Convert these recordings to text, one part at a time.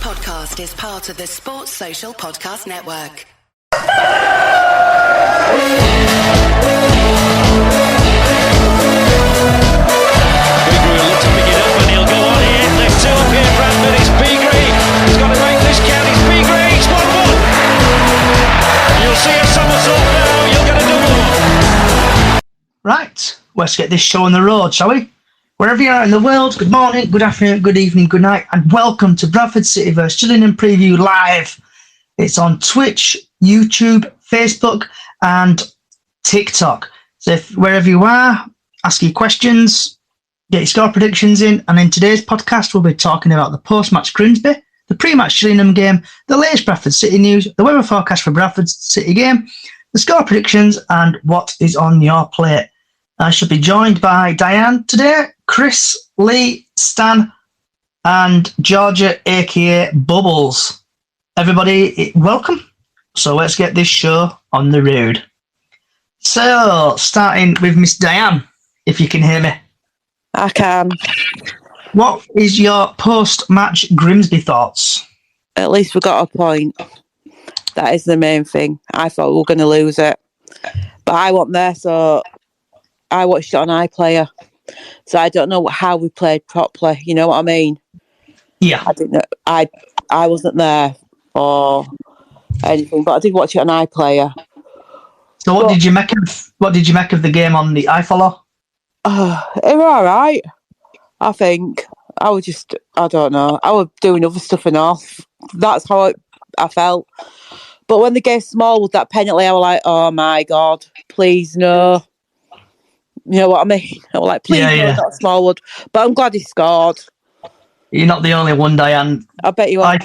podcast is part of the Sports Social Podcast Network. Bigre will look to pick it up and he'll go on here. There's two up here, Bradford. It's Bigre. He's got to make this count. It's Bigre. It's 1-1. You'll see a somersault now. You'll get a double. Right, let's get this show on the road, shall we? Wherever you are in the world, good morning, good afternoon, good evening, good night, and welcome to Bradford City vs Gillingham Preview Live. It's on Twitch, YouTube, Facebook, and TikTok. So wherever you are, ask your questions, get your score predictions in, and in today's podcast, we'll be talking about the post-match Grimsby, the pre-match Gillingham game, the latest Bradford City news, the weather forecast for Bradford City game, the score predictions, and what is on your plate. I shall be joined by Diane today, Chris, Lee, Stan, and Georgia, aka Bubbles. Everybody, welcome. So let's get this show on the road. So, starting with Miss Diane, if you can hear me. I can. What is your post-match Grimsby thoughts? At least we got a point. That is the main thing. I thought we were going to lose it. But I wasn't there, so I watched it on iPlayer. So I don't know how we played properly. You know what I mean? Yeah. I didn't know, I wasn't there or anything, but I did watch it on iPlayer. So what did you make of the game on the iFollow? It was all right, I think. I don't know. I was doing other stuff and off. That's how I felt. But when they gave Smallwood that penalty, I was like, oh my God, please no. You know what I mean? I was like, please no, not Smallwood. But I'm glad he scored. You're not the only one, Diane. I bet you are.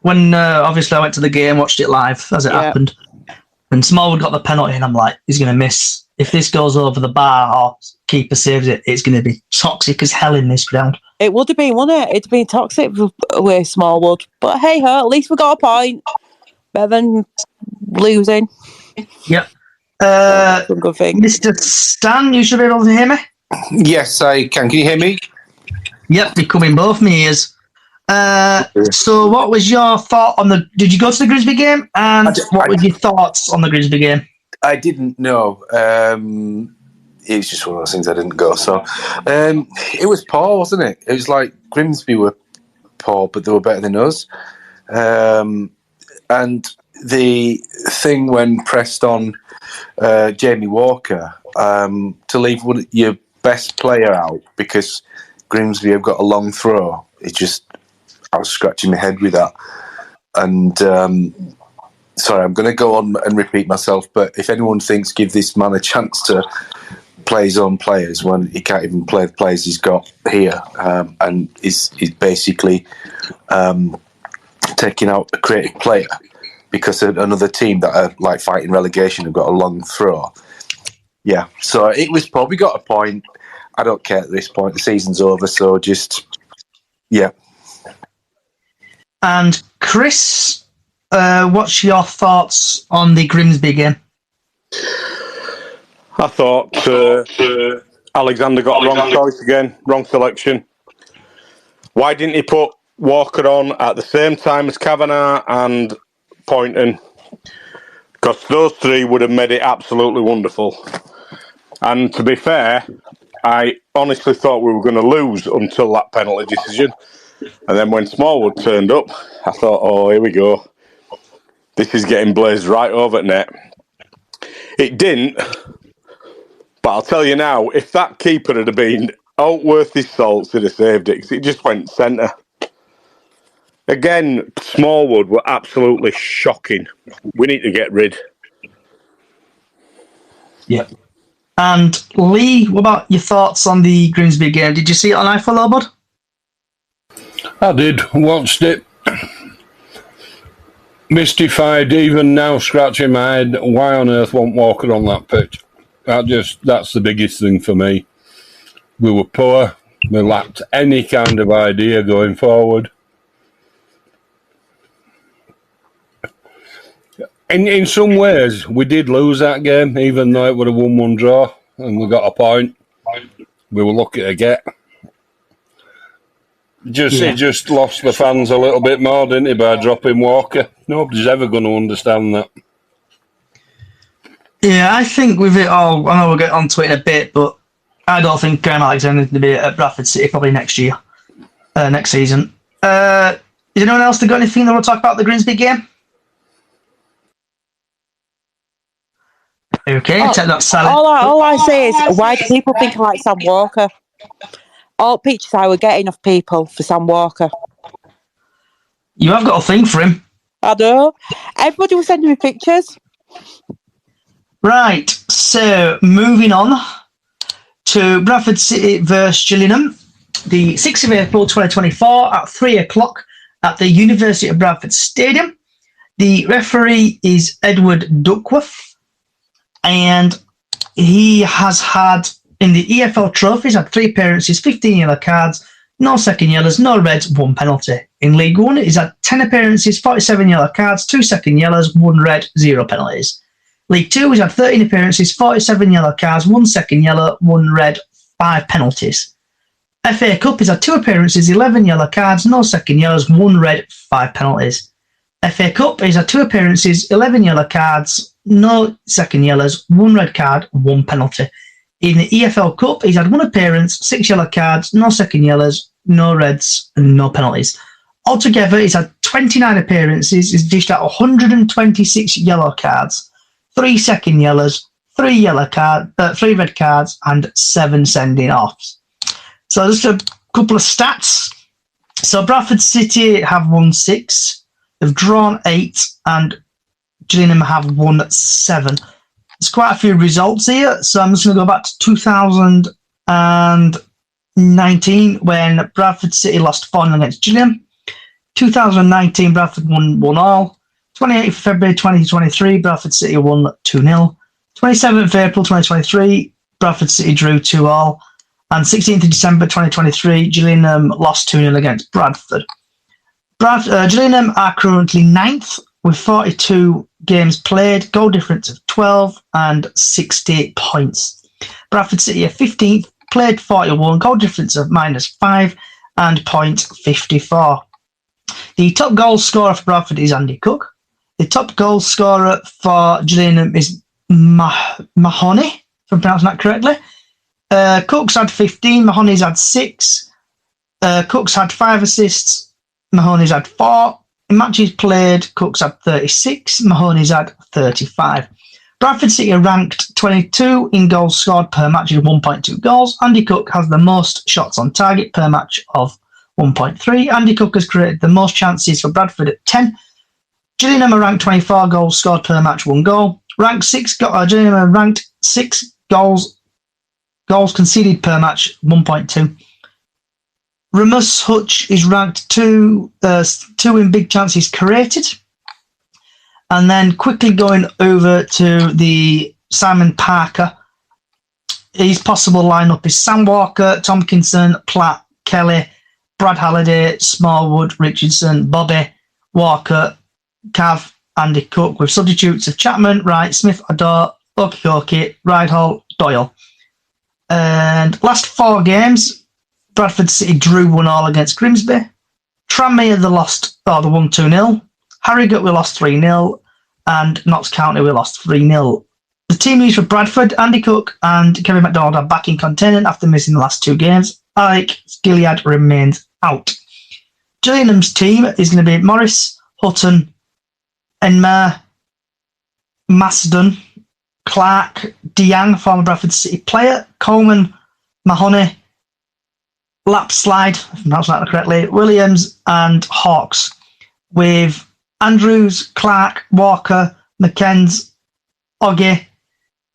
When obviously I went to the game, watched it live as it happened, and Smallwood got the penalty, and I'm like, he's going to miss. If this goes over the bar or keeper saves it, it's going to be toxic as hell in this ground. It would have been, wouldn't it? It'd have been toxic with Smallwood. But hey ho, at least we got a point. Better than losing. Yep. Good thing. Mr. Stan, you should be able to hear me. Yes, I can. Can you hear me? Yep, you're coming both my ears. So what was your thought on did you go to the Grimsby game? And what were your thoughts on the Grimsby game? I didn't know. It was just one of those things I didn't go. So it was poor, wasn't it? It was like Grimsby were poor, but they were better than us. And the thing when pressed on Jamie Walker to leave your best player out because Grimsby have got a long throw, I was scratching my head with that. And sorry, I'm going to go on and repeat myself, but if anyone thinks give this man a chance to play his own players when he can't even play the players he's got here, and is basically taking out a creative player because another team that are like fighting relegation have got a long throw. Yeah, so it was probably got a point. I don't care at this point. The season's over, so yeah. And Chris, what's your thoughts on the Grimsby game? I thought Alexander got the wrong choice again, wrong selection. Why didn't he put Walker on at the same time as Kavanagh and Poynton? Because those three would have made it absolutely wonderful. And to be fair, I honestly thought we were going to lose until that penalty decision. And then when Smallwood turned up, I thought, oh, here we go. This is getting blazed right over net. It didn't. But I'll tell you now, if that keeper had been out worth his salt, he'd have saved it because it just went centre. Again, Smallwood were absolutely shocking. We need to get rid. Yeah. And Lee, what about your thoughts on the Grimsby game? Did you see it on iFollow, bud? I did, watched it. Mystified, even now scratching my head, why on earth won't Walker on that pitch? That's the biggest thing for me. We were poor, we lacked any kind of idea going forward. In some ways, we did lose that game, even though it would have 1-1 draw, and we got a point. We were lucky to get. He just lost the fans a little bit more, didn't he, by dropping Walker? Nobody's ever going to understand that. Yeah, I think with it all, I know we'll get onto it in a bit, but I don't think Graham Alexander's going to be at Bradford City probably next season. Is anyone else that got anything that we'll talk about the Grimsby game? Okay, take that, Sally. All I say is, why do people think I like Sam Walker? All pictures I would get enough people for Sam Walker. You have got a thing for him. I know. Everybody was sending me pictures. Right, so moving on to Bradford City versus Gillingham, the 6th of April 2024 at 3 o'clock at the University of Bradford Stadium. The referee is Edward Duckworth, and he has had, in the EFL trophies, had 3 appearances, 15 yellow cards, no second yellows, no reds, 1 penalty. In League One, he's had 10 appearances, 47 yellow cards, 2 second yellows, 1 red, 0 penalties. League 2, he's had 13 appearances, 47 yellow cards, 1 second yellow, 1 red, 5 penalties. FA Cup, he's had 2 appearances, 11 yellow cards, no second yellows, 1 red, 5 penalties. FA Cup, he's had 2 appearances, 11 yellow cards, no second yellows, 1 red card, 1 penalty. In the EFL Cup, he's had 1 appearance, 6 yellow cards, no second yellows, no reds, and no penalties. Altogether, he's had 29 appearances, he's dished out 126 yellow cards, 3 second yellows, 3 red cards, and 7 sending offs. So just a couple of stats. So Bradford City have won 6, they've drawn 8, and Gillingham have won 7. There's quite a few results here, so I'm just going to go back to 2019 when Bradford City lost 4-0 against Gillingham. 2019, Bradford won 1-all. 28th February 2023, Bradford City won 2-0. 27th April 2023, Bradford City drew 2-all. And 16th of December 2023, Gillingham lost 2-0 against Bradford. Gillingham are currently 9th with 42 games played, goal difference of 12 and 60 points. Bradford City are 15th, played 41, goal difference of -5 and point 54. The top goal scorer for Bradford is Andy Cook. The top goal scorer for Gillingham is Mahoney, if I'm pronouncing that correctly. Cook's had 15, Mahoney's had 6. Cook's had 5 assists, Mahoney's had 4. In matches played, Cook's had 36, Mahoney's had 35. Bradford City are ranked 22 in goals scored per match with 1.2 goals. Andy Cook has the most shots on target per match of 1.3. Andy Cook has created the most chances for Bradford at 10. Gillingham are ranked 24 goals scored per match, 1 goal. Gillingham are ranked 6 goals conceded per match, 1.2. Ramus Hutch is ranked 2 in big chances created. And then quickly going over to the Simon Parker, his possible lineup is Sam Walker, Tompkinson, Platt, Kelly, Brad Halliday, Smallwood, Richardson, Bobby, Walker, Cav, Andy Cook, with substitutes of Chapman, Wright, Smith, Adore, Okikoki, Rydhall, Doyle. And last 4 games, Bradford City drew 1-all against Grimsby. Tranmere, they won 2-0. Harrogate, we lost 3-0. And Notts County, we lost 3-0. The team used for Bradford, Andy Cook and Kevin McDonald are back in contention after missing the last 2 games. Alec Gilead remains out. Gillingham's team is going to be Morris, Hutton, Enmer, Macedon, Clark, Diang, former Bradford City player, Coleman, Mahoney, Lapslide, if I'm pronouncing that correctly, Williams and Hawks, with Andrews, Clark, Walker, McKenz, Oggy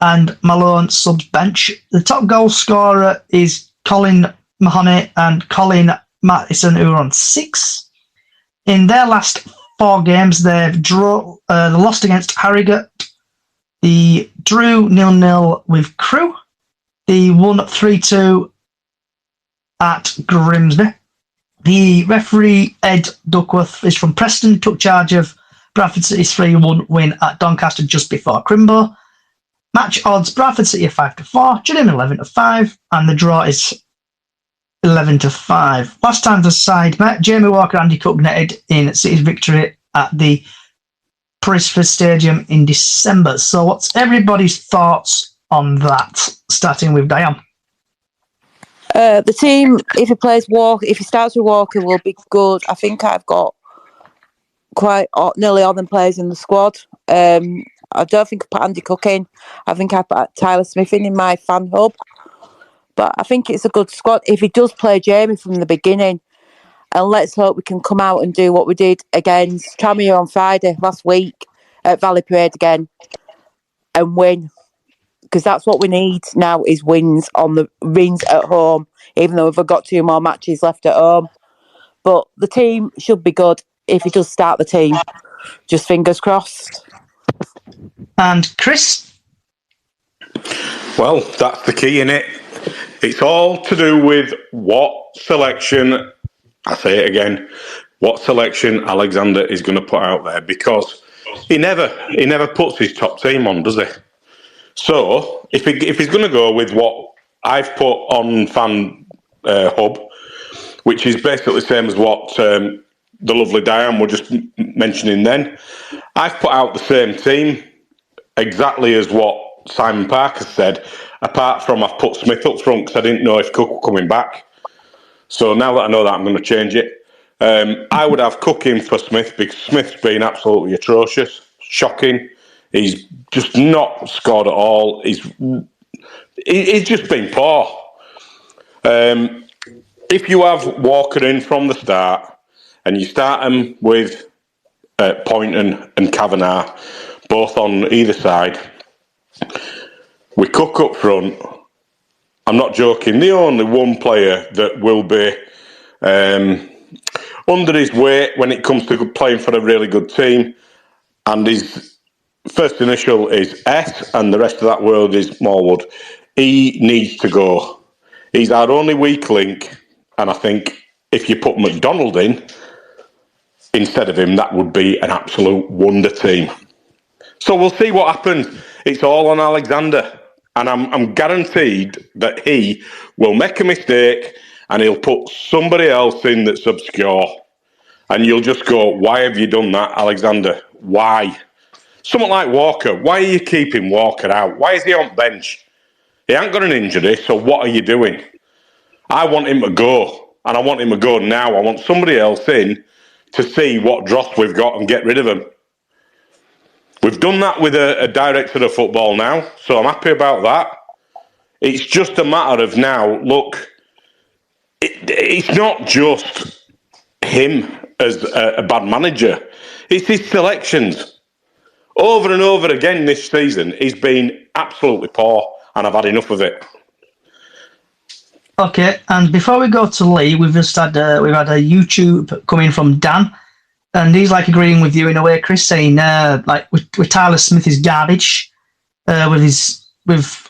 and Malone subs bench. The top goal scorer is Colin Mahoney and Colin Mattison, who are on 6. In their last 4 games, they've lost against Harrogate. They drew 0-0 with Crewe. They won 3-2 at Grimsby. The referee, Ed Duckworth, is from Preston, took charge of Bradford City's 3-1 win at Doncaster just before Crimbo. Match odds, Bradford City are 5-4, Gillingham 11-5, and the draw is 11-5. Last time the side met, Jamie Walker and Andy Cook netted in City's victory at the Bradford Stadium in December. So what's everybody's thoughts on that? Starting with Diane. The team, if he starts with Walker, will be good. I think I've got nearly all them players in the squad. I don't think I put Andy Cook in. I think I put Tyler Smith in my fan hub. But I think it's a good squad. If he does play Jamie from the beginning, and let's hope we can come out and do what we did against Tranmere on Friday last week at Valley Parade again and win. Because that's what we need now is wins at home, even though we've got 2 more matches left at home. But the team should be good if he does start the team. Just fingers crossed. And Chris? Well, that's the key, innit? It's all to do with what selection, I say it again, what selection Alexander is going to put out there, because he never puts his top team on, does he? So, if he's going to go with what I've put on Fan Hub, which is basically the same as what the lovely Diane were just mentioning then, I've put out the same team, exactly as what Simon Parker said, apart from I've put Smith up front because I didn't know if Cook were coming back. So now that I know that, I'm going to change it. I would have Cook in for Smith because Smith's been absolutely atrocious, shocking. He's just not scored at all. He's just been poor. If you have Walker in from the start and you start him with Poynton and Kavanagh, both on either side, we Cook up front. I'm not joking. The only one player that will be under his weight when it comes to playing for a really good team, and his first initial is S, and the rest of that word is Morwood. He needs to go. He's our only weak link, and I think if you put McDonald in instead of him, that would be an absolute wonder team. So we'll see what happens. It's all on Alexander. And I'm guaranteed that he will make a mistake and he'll put somebody else in that's obscure. And you'll just go, why have you done that, Alexander? Why? Someone like Walker, why are you keeping Walker out? Why is he on bench? He ain't got an injury, so what are you doing? I want him to go. And I want him to go now. I want somebody else in to see what dross we've got and get rid of him. We've done that with a director of football now, so I'm happy about that. It's just a matter of now, look, it's not just him as a bad manager. It's his selections. Over and over again this season, he's been absolutely poor, and I've had enough of it. Okay, and before we go to Lee, we've had a YouTube coming from Dan. And he's like agreeing with you in a way, Chris, saying like with Tyler Smith is garbage. With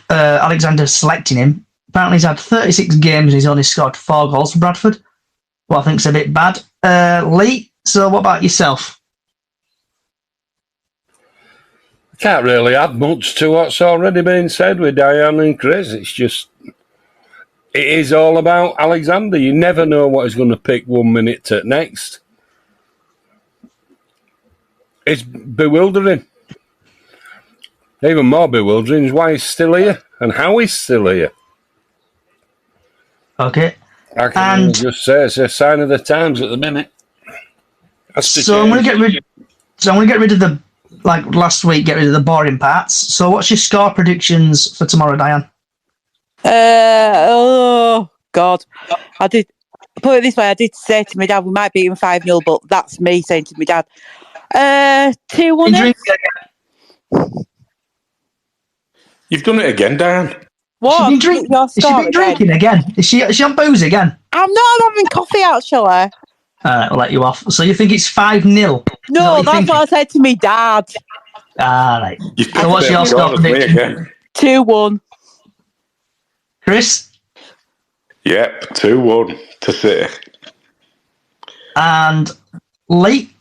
Alexander selecting him. Apparently he's had 36 games and he's only scored 4 goals for Bradford. What I think's a bit bad. Lee, so what about yourself? I can't really add much to what's already been said with Diane and Chris. It's just, it is all about Alexander. You never know what he's going to pick 1 minute to next. It's bewildering. Even more bewildering is why he's still here and how he's still here. Okay. I can just say it's a sign of the times at the minute. So I'm going to get rid of the, like last week, get rid of the boring parts. So what's your score predictions for tomorrow, Diane? Oh, God. I did, put it this way, I did say to my dad, we might beat him 5-0, but that's me saying to my dad, 2-1. You've done it again, Diane. What? Has she been drinking again? Is she on booze again? I'm not having coffee, actually. All right, we'll let you off. So you think it's 5-0? No, that's what I said to me dad. All right. So what's your score prediction? 2-1. Chris? Yep, 2-1 to City. And Lee?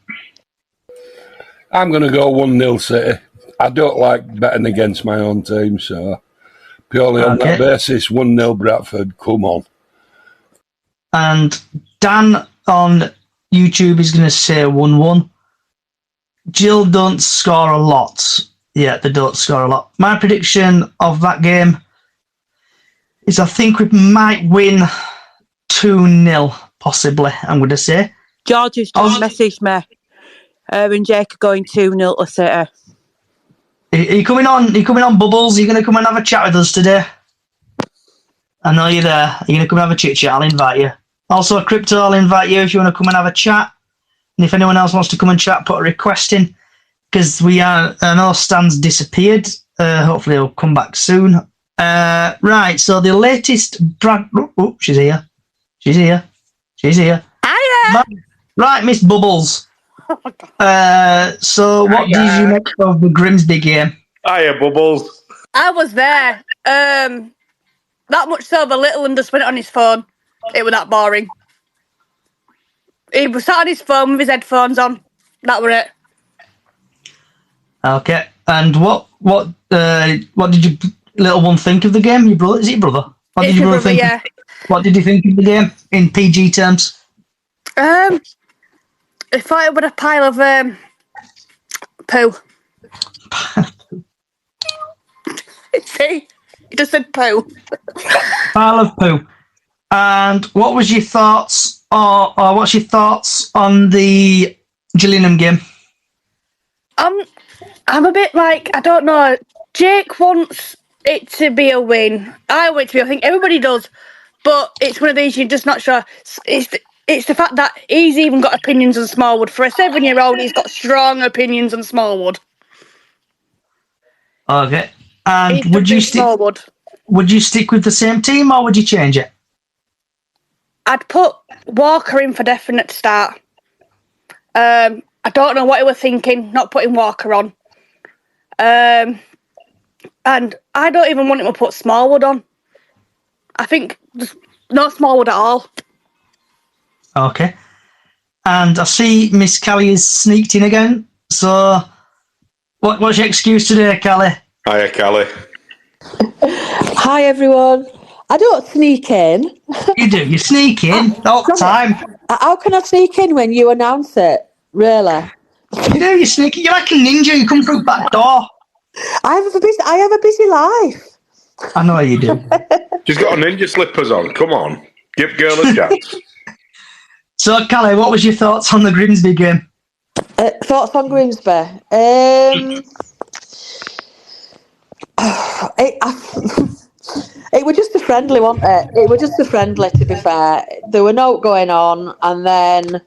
I'm going to go 1-0 City. I don't like betting against my own team, so purely on that basis, 1-0 Bradford, come on. And Dan on YouTube is going to say 1-1. Jill don't score a lot. Yeah, they don't score a lot. My prediction of that game is I think we might win 2-0, possibly, I'm going to say. George has just messaged me. And Jake are going 2-0 to City. Are you coming on? Are you coming on, Bubbles? Are you going to come and have a chat with us today? I know you're there. Are you going to come and have a chit chat? I'll invite you. Also, Crypto, I'll invite you if you want to come and have a chat. And if anyone else wants to come and chat, put a request in. Because I know Stan's disappeared. Hopefully he'll come back soon. Right, so the latest Oh, she's here. She's here. Hiya! Right, Miss Bubbles. So what did you make of the Grimsby game? Hiya, Bubbles. I was there. That much so, the little one just went on his phone. It was that boring. He was sat on his phone with his headphones on. That were it. Okay, and what did your little one think of the game? Your brother? Is it your brother? What did your brother think? Yeah. What did you think of the game in PG terms? I thought it was a pile of poo. See, he just said poo. Pile of poo. And what was your thoughts, or what's your thoughts on the Gillingham game? I'm a bit like, I don't know. Jake wants it to be a win. I want it to be. I think everybody does, but it's one of these you're just not sure. It's the fact that he's even got opinions on Smallwood. For a 7-year-old, he's got strong opinions on Smallwood. Okay. And would you stick with the same team, or would you change it? I'd put Walker in for definite start. I don't know what he was thinking, not putting Walker on. And I don't even want him to put Smallwood on. I think just no Smallwood at all. Okay. And I see Miss Callie has sneaked in again. So, what's your excuse today, Callie? Hiya, Callie. Hi, everyone. I don't sneak in. You do. You sneak in all the time. How can I sneak in when you announce it? Really? You do. You sneak in. You're like a ninja. You come through the back door. I have a busy life. I know you do. She's got her ninja slippers on. Come on. Give girl a chance. So, Callie, what was your thoughts on the Grimsby game? Thoughts on Grimsby? It was just a friendly, wasn't it? It was just a friendly, to be fair. There were no going on, and then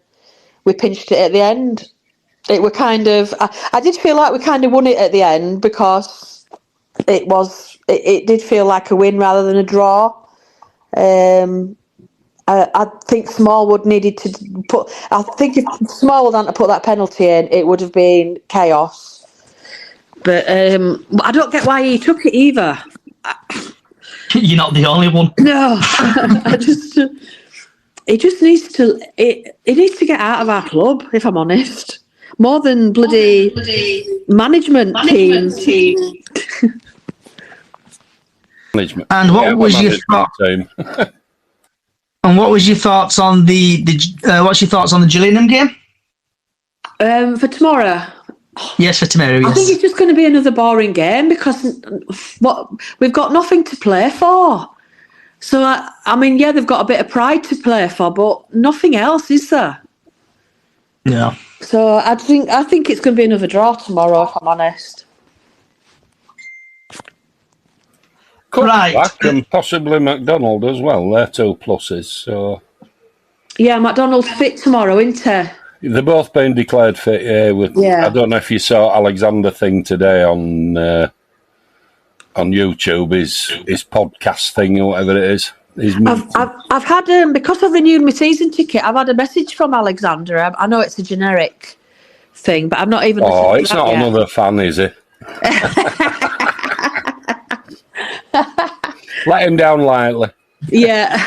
we pinched it at the end. It were kind of... I did feel like we kind of won it at the end because it did feel like a win rather than a draw. I think Smallwood needed to put... I think if Smallwood hadn't put that penalty in, it would have been chaos. But I don't get why he took it either. You're not the only one. No, he just needs to. He needs to get out of our club. If I'm honest, more than bloody management team. Management. And what was your thoughts? And what was your thoughts on what's your thoughts on the Gillingham game? For tomorrow. Yes, for tomorrow. Yes. I think it's just going to be another boring game because we've got nothing to play for. So I mean, yeah, they've got a bit of pride to play for, but nothing else, is there? Yeah. So I think it's going to be another draw tomorrow, if I'm honest. Right. And possibly McDonald as well. They're two pluses. So yeah, McDonald's fit tomorrow, isn't he? they're both been declared fit. I don't know if you saw Alexander thing today on YouTube. His podcast thing or whatever it is. I've had because I've renewed my season ticket. I've had a message from Alexander. I know it's a generic thing, but I'm not even. Oh, it's not yet. Another fan, is it? Let him down lightly. Yeah.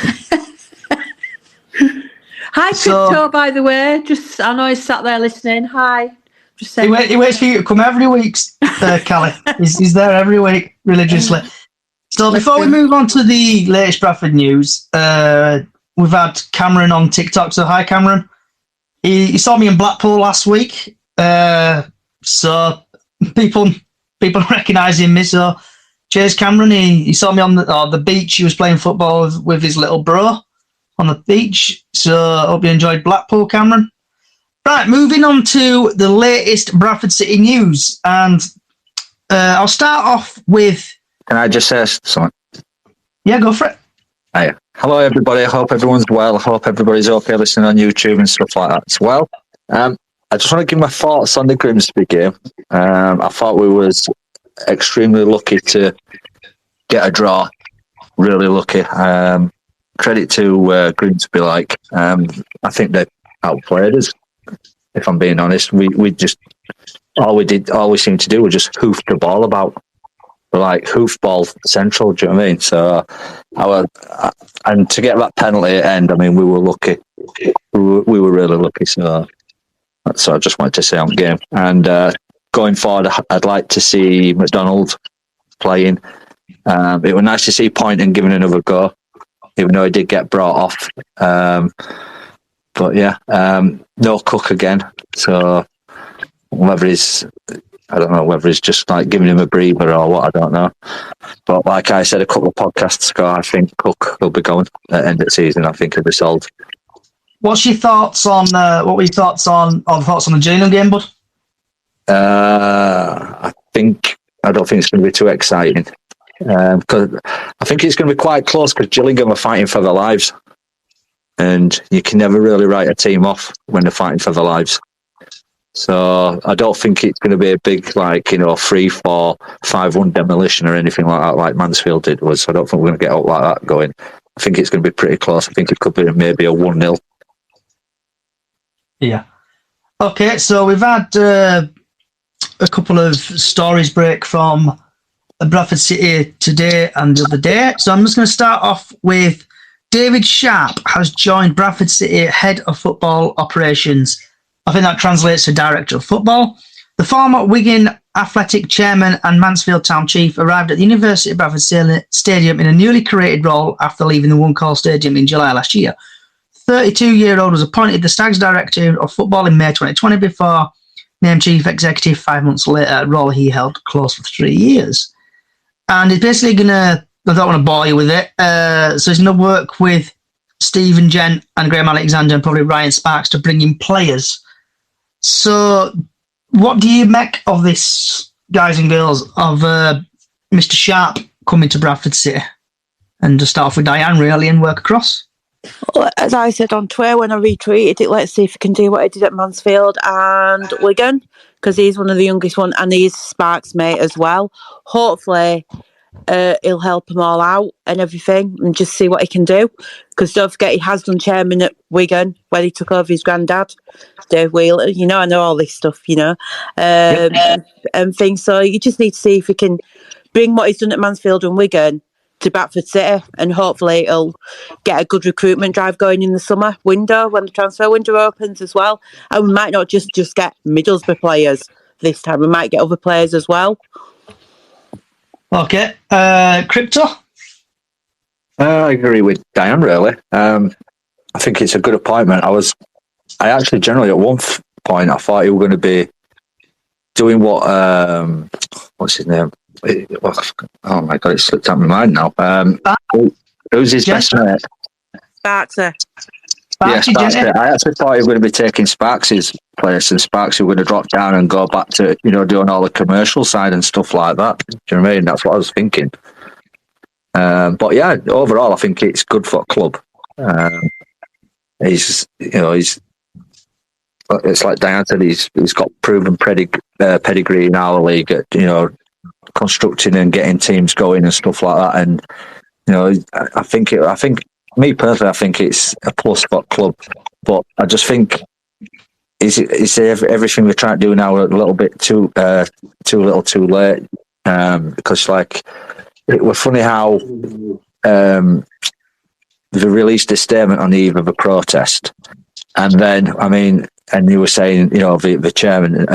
Hi, Crypto, by the way. Just, I know he's sat there listening. Hi. Just saying. He waits for you to come every week, Callie. He's there every week, religiously. So before we move on to the latest Bradford news, we've had Cameron on TikTok. So hi, Cameron. He saw me in Blackpool last week. So people recognising me. So cheers, Cameron. He saw me on the beach. He was playing football with his little bro on the beach. So I hope you enjoyed Blackpool, Cameron. Right, moving on to the latest Bradford City news. And I'll start off with... Can I just say something? Yeah, go for it. Hey, hello, everybody. I hope everyone's well. I hope everybody's okay listening on YouTube and stuff like that as well. I just want to give my thoughts on the Grimsby game. I thought we was extremely lucky to get a draw. Really lucky. Credit to Grimsby. I think they outplayed us. If I'm being honest, we just all we seemed to do was just hoof the ball about. Like hoofball central, do you know what I mean? So, and to get that penalty at the end, I mean, we were lucky. We were really lucky. So I just wanted to say on the game. And going forward, I'd like to see McDonald playing. It was nice to see Poynton giving another go, even though he did get brought off. But yeah, no Cook again. So whether I don't know whether it's just like giving him a breather or what, I don't know. But like I said a couple of podcasts ago, I think Cook will be going at the end of the season. I think he'll be sold. What's your thoughts on the Gillingham game, bud? I don't think it's going to be too exciting. Because I think it's going to be quite close because Gillingham are fighting for their lives. And you can never really write a team off when they're fighting for their lives. So I don't think it's going to be a big 3-4, 5-1 demolition or anything like that, like Mansfield did was. So I don't think we're going to get out like that going. I think it's going to be pretty close. I think it could be maybe a 1-0. Yeah. Okay, so we've had a couple of stories break from Bradford City today and the other day. So I'm just going to start off with David Sharp has joined Bradford City head of football operations. I think that translates to director of football. The former Wigan Athletic chairman and Mansfield town chief arrived at the University of Bradford Stadium in a newly created role after leaving the One Call Stadium in July last year. 32-year-old was appointed the Stags director of football in May 2020 before named chief executive 5 months later, a role he held close for 3 years. And he's basically going to, I don't want to bore you with it, so he's going to work with Stephen Gent and Graham Alexander and probably Ryan Sparks to bring in players. So what do you make of this, guys and girls, of Mr. Sharp coming to Bradford City? And to start off with Diane, really, and work across. Well, as I said on Twitter when I retweeted it, let's see if he can do what he did at Mansfield and Wigan, because he's one of the youngest ones and he's Sparks' mate as well. Hopefully he'll help them all out and everything and just see what he can do, because don't forget he has done chairman at Wigan when he took over his granddad, Dave Wheeler. I know all this stuff, and things. So you just need to see if he can bring what he's done at Mansfield and Wigan to Bradford City, and hopefully it'll get a good recruitment drive going in the summer window when the transfer window opens as well. And we might not just get Middlesbrough players this time, we might get other players as well. Okay, Crypto? I agree with Diane, really. I think it's a good appointment. I actually generally at one point I thought he was going to be doing what, what's his name? Oh my God, it slipped out of my mind now. Who's his best mate? Sparksy. Yeah, Sparksy. I actually thought he was going to be taking Sparks' place, and Sparksy was going to drop down and go back to, doing all the commercial side and stuff like that. Do you know what I mean? That's what I was thinking. But yeah, overall, I think it's good for a club. It's like Diane said, he's got proven pedigree in our league at, constructing and getting teams going and stuff like that. And, I think me personally, I think it's a plus for club, but I just think is everything we're trying to do now a little bit too little too late, because it was funny how they released a statement on the eve of a protest, and then and you were saying the chairman,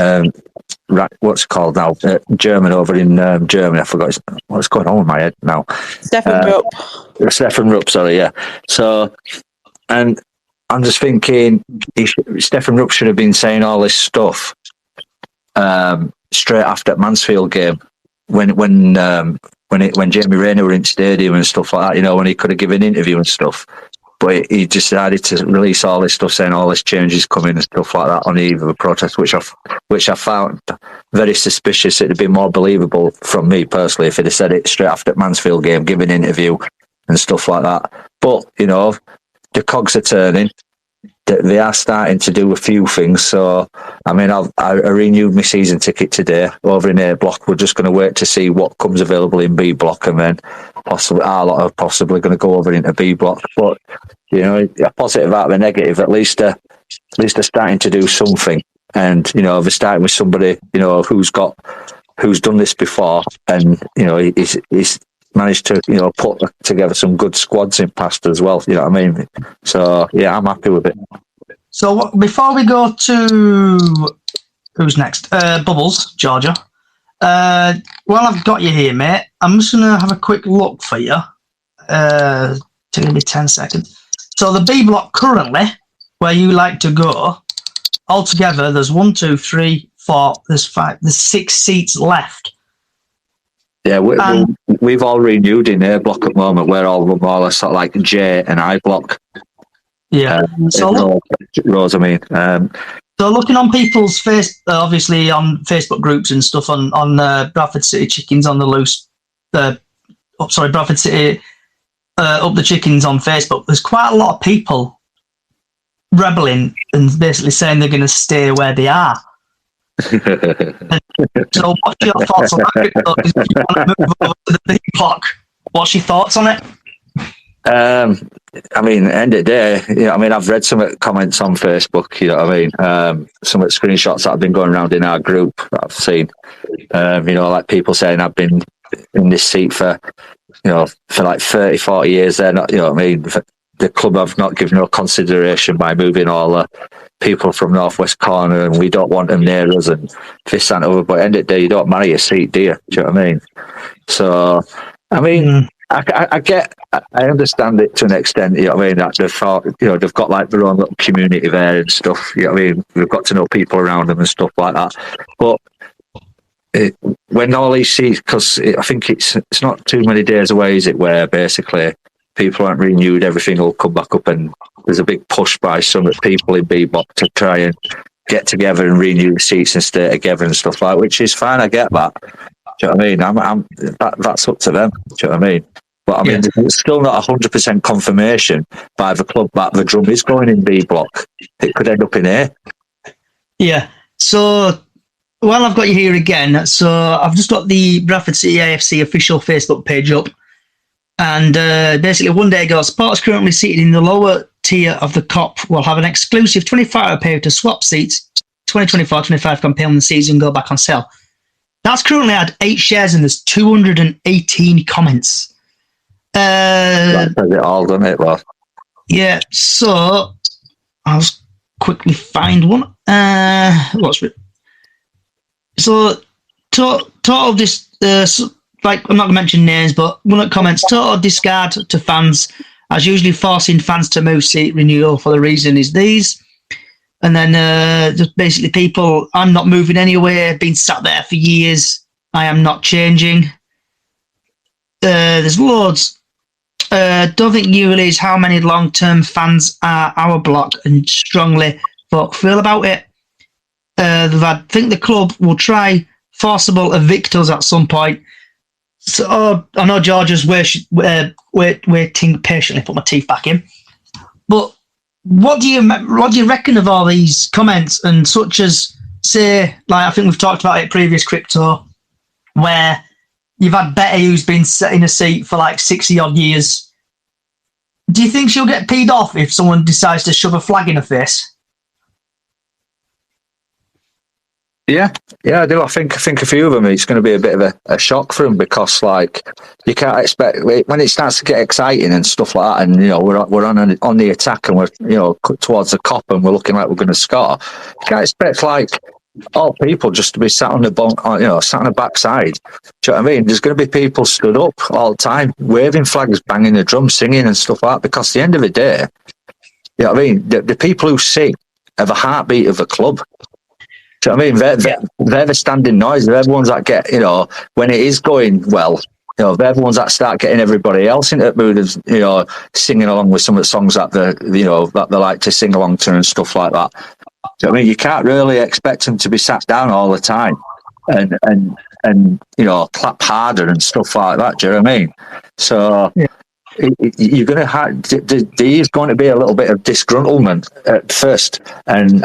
what's it called now, German over in Germany, I forgot what's going on with my head now. Stefan Rupp, sorry, yeah. So And I'm just thinking, Stephen Rupp should have been saying all this stuff straight after Mansfield game when Jamie Rayner were in stadium and stuff like that. You know, when he could have given an interview and stuff. But he decided to release all this stuff, saying all this change is coming and stuff like that on the eve of a protest, which I found very suspicious. It'd be more believable from me personally if he'd have said it straight after the Mansfield game, giving an interview and stuff like that. But, you know, the cogs are turning. They are starting to do a few things. So, I mean, I renewed my season ticket today over in A block. We're just going to wait to see what comes available in B block, and then our lot are possibly going to go over into B block. But, you know, a positive out of a negative, at least they're starting to do something. And, you know, they're starting with somebody, you know, who's done this before, and, you know, he's managed to, you know, put together some good squads in past as well. You know what I mean? So yeah, I'm happy with it. So before we go to who's next, Bubbles, Georgia. While I've got you here, mate, I'm just gonna have a quick look for you. Taking me 10 seconds. So the B block currently, where you like to go, altogether there's 1, 2, 3, 4. There's 5. There's 6 seats left. Yeah, we've all renewed in A block at the moment. We're all more or less sort of like J and I block. Yeah. So looking on people's obviously on Facebook groups and stuff on Bradford City Chickens on the Loose. Bradford City Up the Chickens on Facebook. There's quite a lot of people rebelling and basically saying they're going to stay where they are. So what's your thoughts on that? If you want to move over to the big block, what's your thoughts on it? I mean, end of the day, you know, I mean, I've read some comments on Facebook, you know what I mean? Some of the screenshots that have been going around in our group that I've seen, you know, like people saying I've been in this seat for like 30, 40 years there, not, you know what I mean? The club have not given no consideration by moving all the people from Northwest Corner, and we don't want them near us and this and over. But at the end of the day, you don't marry a seat, do you? Do you know what I mean? So, I mean, I understand it to an extent, you know what I mean? That they've thought, you know, they've got like their own little community there and stuff, you know what I mean? We've got to know people around them and stuff like that. But when all these seats, because I think it's not too many days away, is it, where basically people aren't renewed, everything will come back up, and there's a big push by some people in B-Block to try and get together and renew the seats and stay together and stuff like that, which is fine, I get that. Do you know what I mean? That's up to them, do you know what I mean? But I mean, It's still not 100% confirmation by the club that the drum is going in B-Block. It could end up in A. Yeah, so while I've got you here again, so I've just got the Bradford City AFC official Facebook page up. And basically, one day ago, supporters currently seated in the lower tier of the COP will have an exclusive 24-hour period to swap seats. 2024-25 campaign on the season go back on sale. That's currently had 8 shares and there's 218 comments. That says it all, doesn't it, Ross? Yeah, so I'll just quickly find one. So total like, I'm not going to mention names, but one of the comments, total discard to fans, as usually forcing fans to move seat renewal for the reason is these. And then just basically people, I'm not moving anywhere, been sat there for years, I am not changing. There's loads. Don't think you realise how many long-term fans are our block and strongly feel about it. Think the club will try forcible evict us at some point. So I know George is waiting patiently. Put my teeth back in. But what do you reckon of all these comments, and such as, say, like I think we've talked about it previous crypto, where you've had Betty who's been sat in a seat for like 60 odd years. Do you think she'll get peed off if someone decides to shove a flag in her face? Yeah, I do. I think a few of them, it's going to be a bit of a shock for them, because like you can't expect when it starts to get exciting and stuff like that, and you know we're on the attack and we're, you know, towards the COP and we're looking like we're going to score. You can't expect like all people just to be sat on the sat on the backside. Do you know what I mean? There's going to be people stood up all the time, waving flags, banging the drum, singing and stuff like that, because at the end of the day, You know what I mean? The people who sing are the heartbeat of the club. Do you know what I mean? They're the standing noise. They're the ones that get, you know, when it is going well, you know, they're the ones that start getting everybody else into the mood of, you know, singing along with some of the songs that they like to sing along to and stuff like that. Do you know what I mean? You can't really expect them to be sat down all the time and you know, clap harder and stuff like that. Do you know what I mean? So you're going to have, there is going to be a little bit of disgruntlement at first, and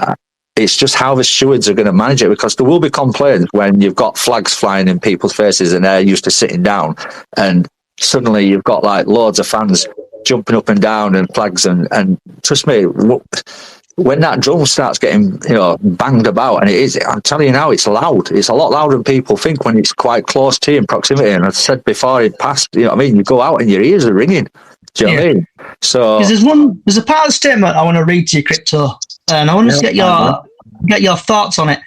it's just how the stewards are going to manage it, because there will be complaints when you've got flags flying in people's faces and they're used to sitting down, and suddenly you've got like loads of fans jumping up and down and flags, and trust me, when that drum starts getting, you know, banged about, and it is, I'm telling you now, it's loud. It's a lot louder than people think when it's quite close to you in proximity. And I said before it passed, you know what I mean? You go out and your ears are ringing. Do you know what I mean? So there's a part of the statement I want to read to you, Crypto, and I want to get your thoughts on it.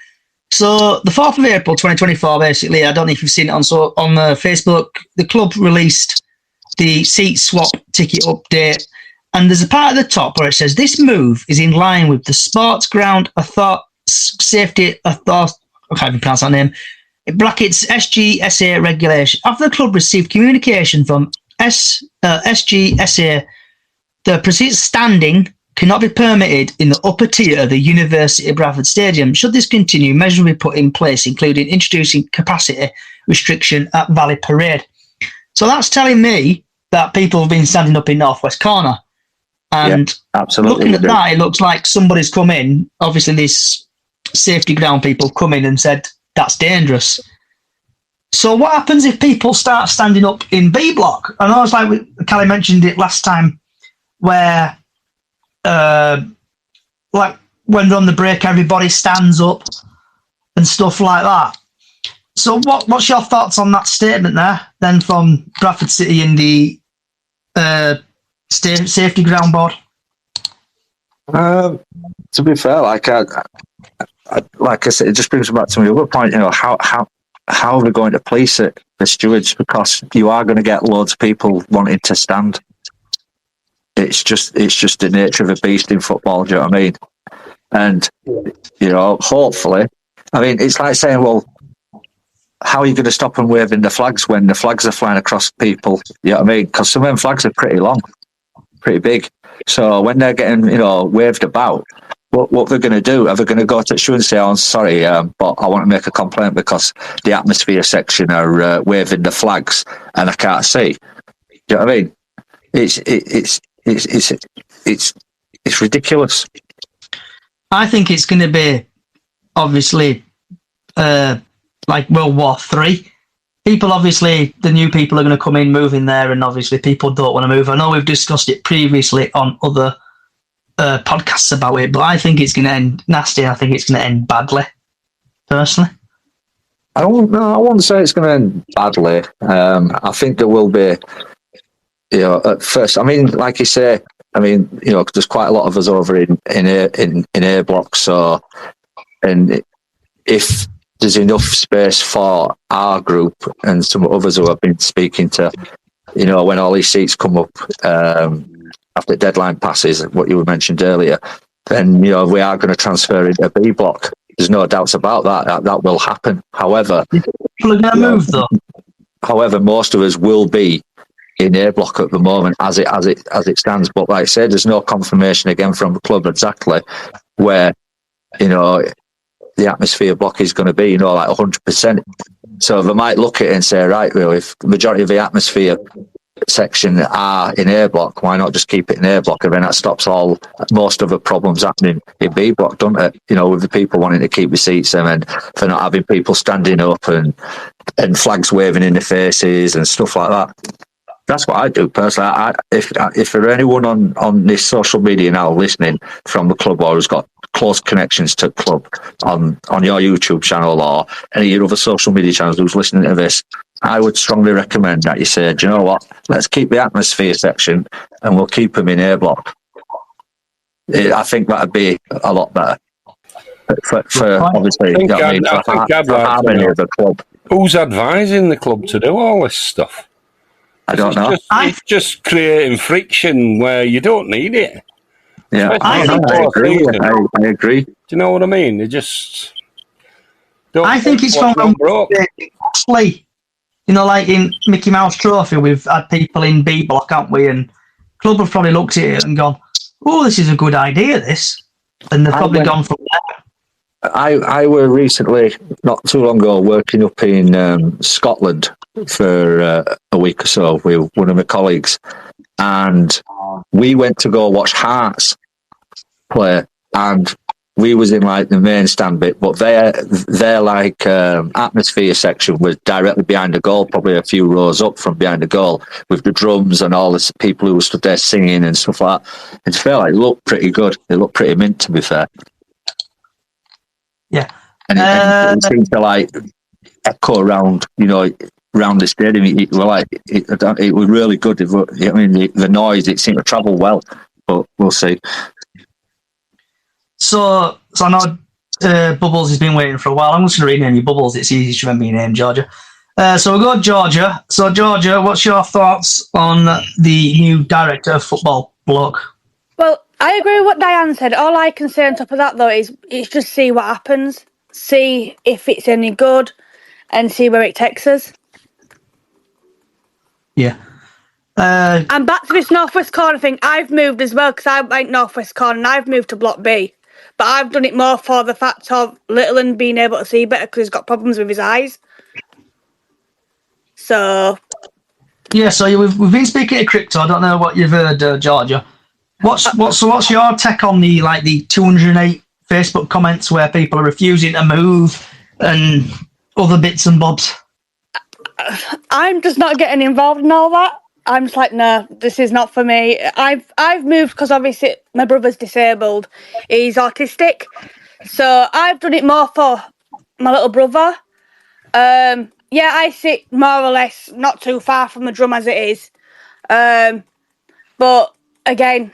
So the 4th of April 2024, basically, I don't know if you've seen it on Facebook, the club released the seat swap ticket update, and there's a part at the top where it says this move is in line with the Sports Ground Safety Authority, I can't even pronounce that name, in brackets SGSA regulation. After the club received communication from SGSA, the proceeded standing cannot be permitted in the upper tier of the University of Bradford Stadium. Should this continue, measures will be put in place, including introducing capacity restriction at Valley Parade. So that's telling me that people have been standing up in Northwest Corner. And absolutely, looking at that, it looks like somebody's come in, obviously these safety ground people come in and said, that's dangerous. So what happens if people start standing up in B block? I know it's like Callie mentioned it last time, where like when they're on the break, everybody stands up and stuff like that. So what's your thoughts on that statement there, then, from Bradford City and the safety ground board? To be fair, like I said, it just brings me back to my other point. You know, how are they going to police it, the stewards? Because you are going to get loads of people wanting to stand. It's just the nature of a beast in football. Do you know what I mean? And you know, hopefully, I mean, it's like saying, well, how are you going to stop them waving the flags when the flags are flying across people? You know what I mean? Because some of them flags are pretty long, pretty big. So when they're getting, you know, waved about, what they're going to do? Are they going to go to the steward and say, "Oh, I'm sorry, but I want to make a complaint because the atmosphere section are waving the flags and I can't see"? Do you know what I mean? It's ridiculous. I think it's going to be obviously like World War III. People, obviously, the new people are going to come in, move in there, and obviously people don't want to move. I know we've discussed it previously on other podcasts about it, but I think it's going to end nasty. I think it's going to end badly, personally. I wouldn't say it's going to end badly. I think there will be, you know, at first, I mean, like you say, I mean, you know, there's quite a lot of us over in A block, so, and if there's enough space for our group and some others who I've been speaking to, you know, when all these seats come up after deadline passes, what you mentioned earlier, then, you know, we are going to transfer into B block. There's no doubts about that. That will happen. However, people are going to move though. However, most of us will be in A block at the moment as it stands. But like I said, there's no confirmation again from the club exactly where, you know, the atmosphere block is going to be, you know, like 100%. So they might look at it and say, right, well, if the majority of the atmosphere section are in A block, why not just keep it in A block? And then that stops most of the problems happening in B block, doesn't it? You know, with the people wanting to keep the seats and then for not having people standing up and flags waving in their faces and stuff like that. That's what I do personally. If there are anyone on this social media now listening from the club or who's got close connections to the club on your YouTube channel or any of your other social media channels who's listening to this, I would strongly recommend that you say, do you know what? Let's keep the atmosphere section and we'll keep them in A block. I think that'd be a lot better for obviously the harmony of the club. Who's advising the club to do all this stuff? I don't know. It's just creating friction where you don't need it. Yeah, I think- I agree. I agree. Do you know what I mean? They just don't. I think it's what's from not broke. Oxley. You know, like in Mickey Mouse Trophy, we've had people in B block, haven't we? And club have probably looked at it and gone, "Oh, this is a good idea." This, and they've probably gone from there. I were recently, not too long ago, working up in Scotland for a week or so with one of my colleagues, and we went to go watch Hearts play, and we was in like the main stand bit, but their like atmosphere section was directly behind the goal, probably a few rows up from behind the goal, with the drums and all the people who stood there singing and stuff like that. It felt like it looked pretty good. It looked pretty mint, to be fair. Yeah, and it seemed to like echo around, around the stadium. It was really good. The noise, it seemed to travel well, but we'll see. So I know Bubbles has been waiting for a while. I'm just going to rename you Bubbles. It's easy to remember your name, Georgia. So we'll go Georgia. So, Georgia, what's your thoughts on the new director of football bloke? Well, I agree with what Diane said. All I can say on top of that, though, is just see what happens, see if it's any good, and see where it takes us. Yeah. And back to this Northwest Corner thing, I've moved as well, because I went Northwest Corner and I've moved to Block B. But I've done it more for the fact of Littleton being able to see better because he's got problems with his eyes. So... Yeah, so we've been speaking to crypto. I don't know what you've heard, Georgia. What's your take on the 208 Facebook comments where people are refusing to move and other bits and bobs? I'm just not getting involved in all that. I'm just like, no, this is not for me. I've moved because obviously my brother's disabled. He's autistic. So I've done it more for my little brother. Yeah, I sit more or less not too far from the drum as it is. But again,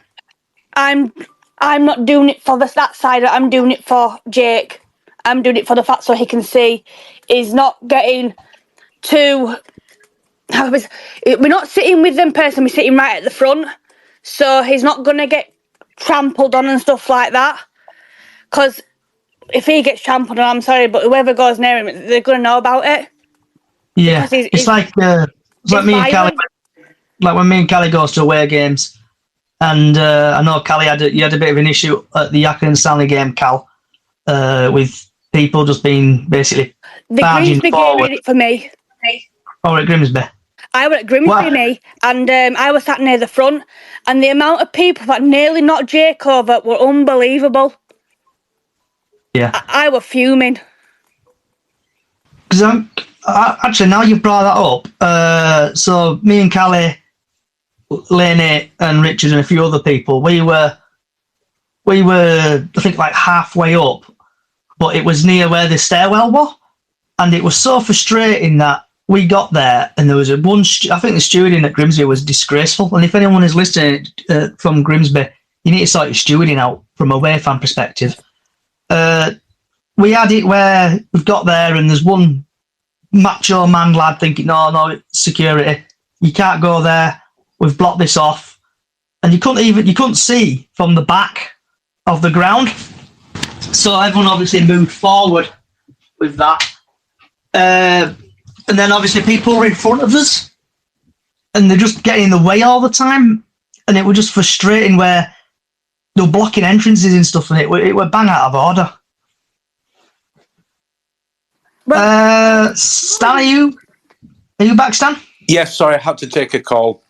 I'm not doing it for that side. I'm doing it for Jake. I'm doing it for the fact so he can see. He's not getting too... We're not sitting with them person, we're sitting right at the front, so he's not going to get trampled on and stuff like that, because if he gets trampled on, I'm sorry, but whoever goes near him, they're going to know about it. Yeah, it's like me and Callie, like when me and Callie goes to away games, and I know Callie you had a bit of an issue at the Yakin and Stanley game, Cal, with people just being basically the Grimsby game made it for me. Oh, at Grimsby. I were at Grimsby, and I was sat near the front, and the amount of people that nearly knocked Jake over were unbelievable. Yeah. I were fuming. Because actually, now you've brought that up, so me and Callie, Lainey and Richard and a few other people, we were, I think, like halfway up, but it was near where the stairwell was, and it was so frustrating that we got there and there was one, I think the stewarding at Grimsby was disgraceful. And if anyone is listening from Grimsby, you need to sort your stewarding out from a away fan perspective. We had it where we've got there and there's one macho man lad thinking, no, security, you can't go there. We've blocked this off. And you couldn't see from the back of the ground. So everyone obviously moved forward with that. And then obviously people were in front of us and they're just getting in the way all the time. And it was just frustrating where they were blocking entrances and stuff, and it were bang out of order. Stan, are you back, Stan? Yes, sorry, I had to take a call.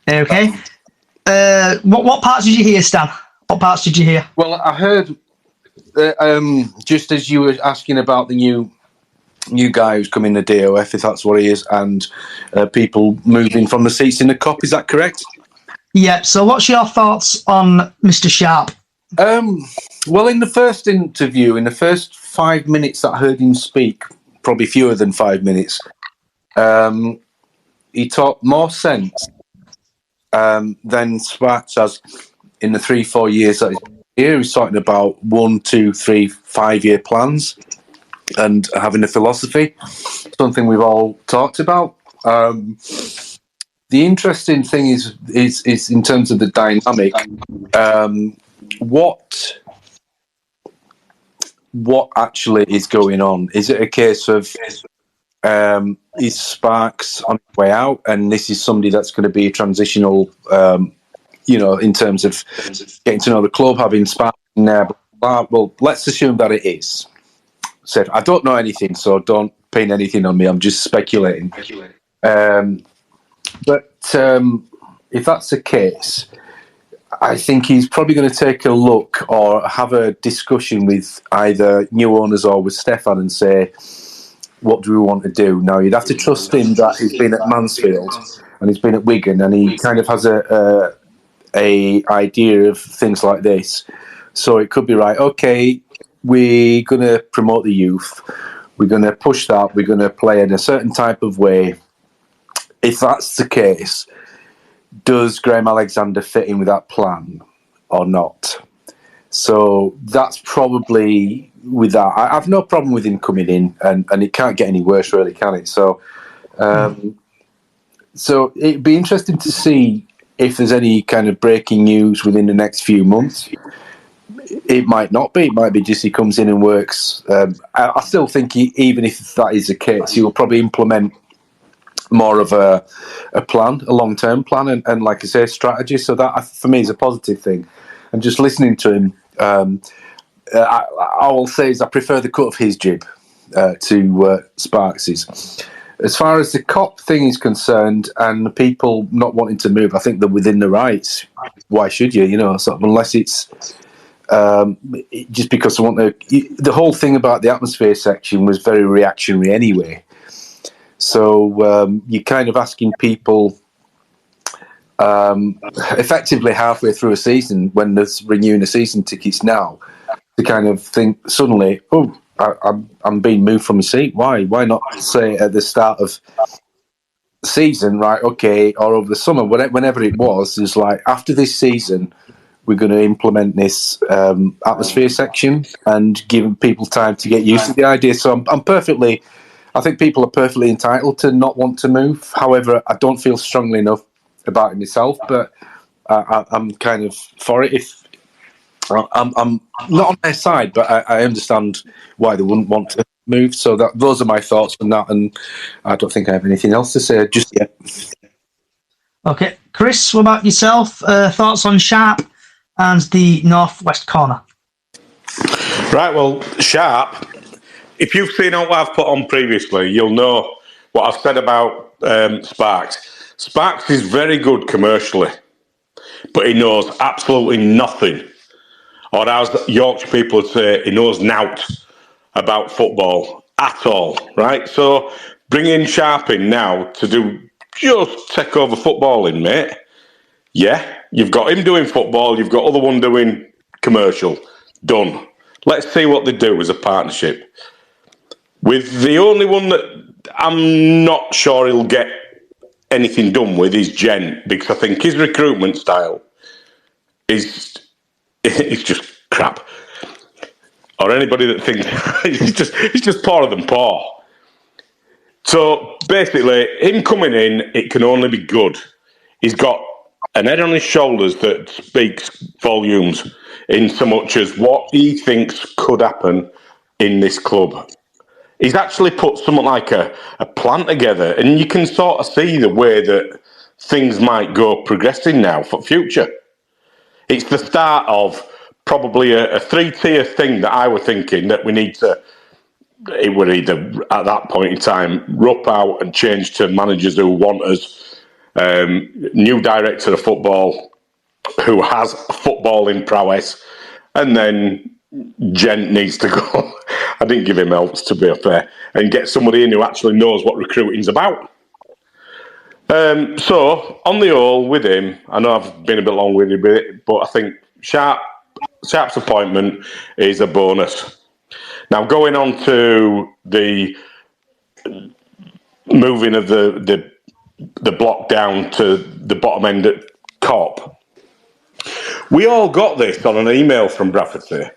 Okay. What parts did you hear, Stan? What parts did you hear? Well, I heard, just as you were asking about the new guy who's coming to DOF, if that's what he is, and people moving from the seats in the Cop. Is that correct? Yeah. So what's your thoughts on Mr. Sharp? Well, in the first interview, in the first 5 minutes that I heard him speak, probably fewer than 5 minutes, he talked more sense than Spats has in the 3-4 years that he's here. He's talking about 1, 2, 3, 5 year plans and having a philosophy, something we've all talked about. The interesting thing is in terms of the dynamic, what actually is going on? Is it a case of is Sparks on his way out, and this is somebody that's going to be a transitional, in terms of getting to know the club, having Sparks in there? Well, let's assume that it is. So I don't know anything, so don't pin anything on me. I'm just speculating. But if that's the case, I think he's probably going to take a look or have a discussion with either new owners or with Stefan and say, what do we want to do? Now, you'd have to trust him that he's been at Mansfield and he's been at Wigan and he kind of has a idea of things like this. So it could be right, okay, we're going to promote the youth. We're going to push that. We're going to play in a certain type of way. If that's the case, does Graham Alexander fit in with that plan or not? So that's probably with that. I've no problem with him coming in, and it can't get any worse, really, can it? So, so it'd be interesting to see if there's any kind of breaking news within the next few months. It might not be. It might be just he comes in and works. I still think even if that is the case, he will probably implement more of a plan, a long-term plan, and like I say, strategy. So that, for me, is a positive thing. And just listening to him, I will say is I prefer the cut of his jib to Sparks's. As far as the COP thing is concerned, and the people not wanting to move, I think they're within the rights. Why should you? Sort of, unless it's just because they want to. The whole thing about the atmosphere section was very reactionary anyway. So you're kind of asking people effectively halfway through a season, when there's renewing the season tickets now, to kind of think suddenly, oh, I'm being moved from a seat. Why? Why not say at the start of the season, right? Okay, or over the summer, whenever it was, is like after this season, we're going to implement this atmosphere section and give people time to get used to the idea. So I think people are perfectly entitled to not want to move. However, I don't feel strongly enough about it myself, but I'm kind of for it. If I'm not on their side, but I understand why they wouldn't want to move. So those are my thoughts on that, and I don't think I have anything else to say just yet. Okay, Chris, what about yourself? Thoughts on Sharp and the northwest corner? Right, well, Sharp, if you've seen what I've put on previously, you'll know what I've said about Sparks. Sparks is very good commercially, but he knows absolutely nothing. Or as Yorkshire people would say, he knows nout about football at all, right? So bringing Sharp in now to just take over footballing, mate. Yeah, you've got him doing football, you've got other one doing commercial. Done. Let's see what they do as a partnership. With the only one that I'm not sure he'll get anything done with is Gent, because I think his recruitment style is just crap. Or anybody that thinks it's just poorer than poor. So basically, him coming in, it can only be good. He's got an head on his shoulders that speaks volumes in so much as what he thinks could happen in this club. He's actually put something like a plan together, and you can sort of see the way that things might go progressing now for future. It's the start of probably a three-tier thing that I was thinking that we need to. It would either at that point in time rip out and change to managers who want us, new director of football who has footballing prowess, and then Gent needs to go. I didn't give him else, to be fair, and get somebody in who actually knows what recruiting's about. So on the whole, with him, I know I've been a bit long-winded with it, but I think Sharp's appointment is a bonus. Now, going on to the moving of the block down to the bottom end at COP, we all got this on an email from Bradford City,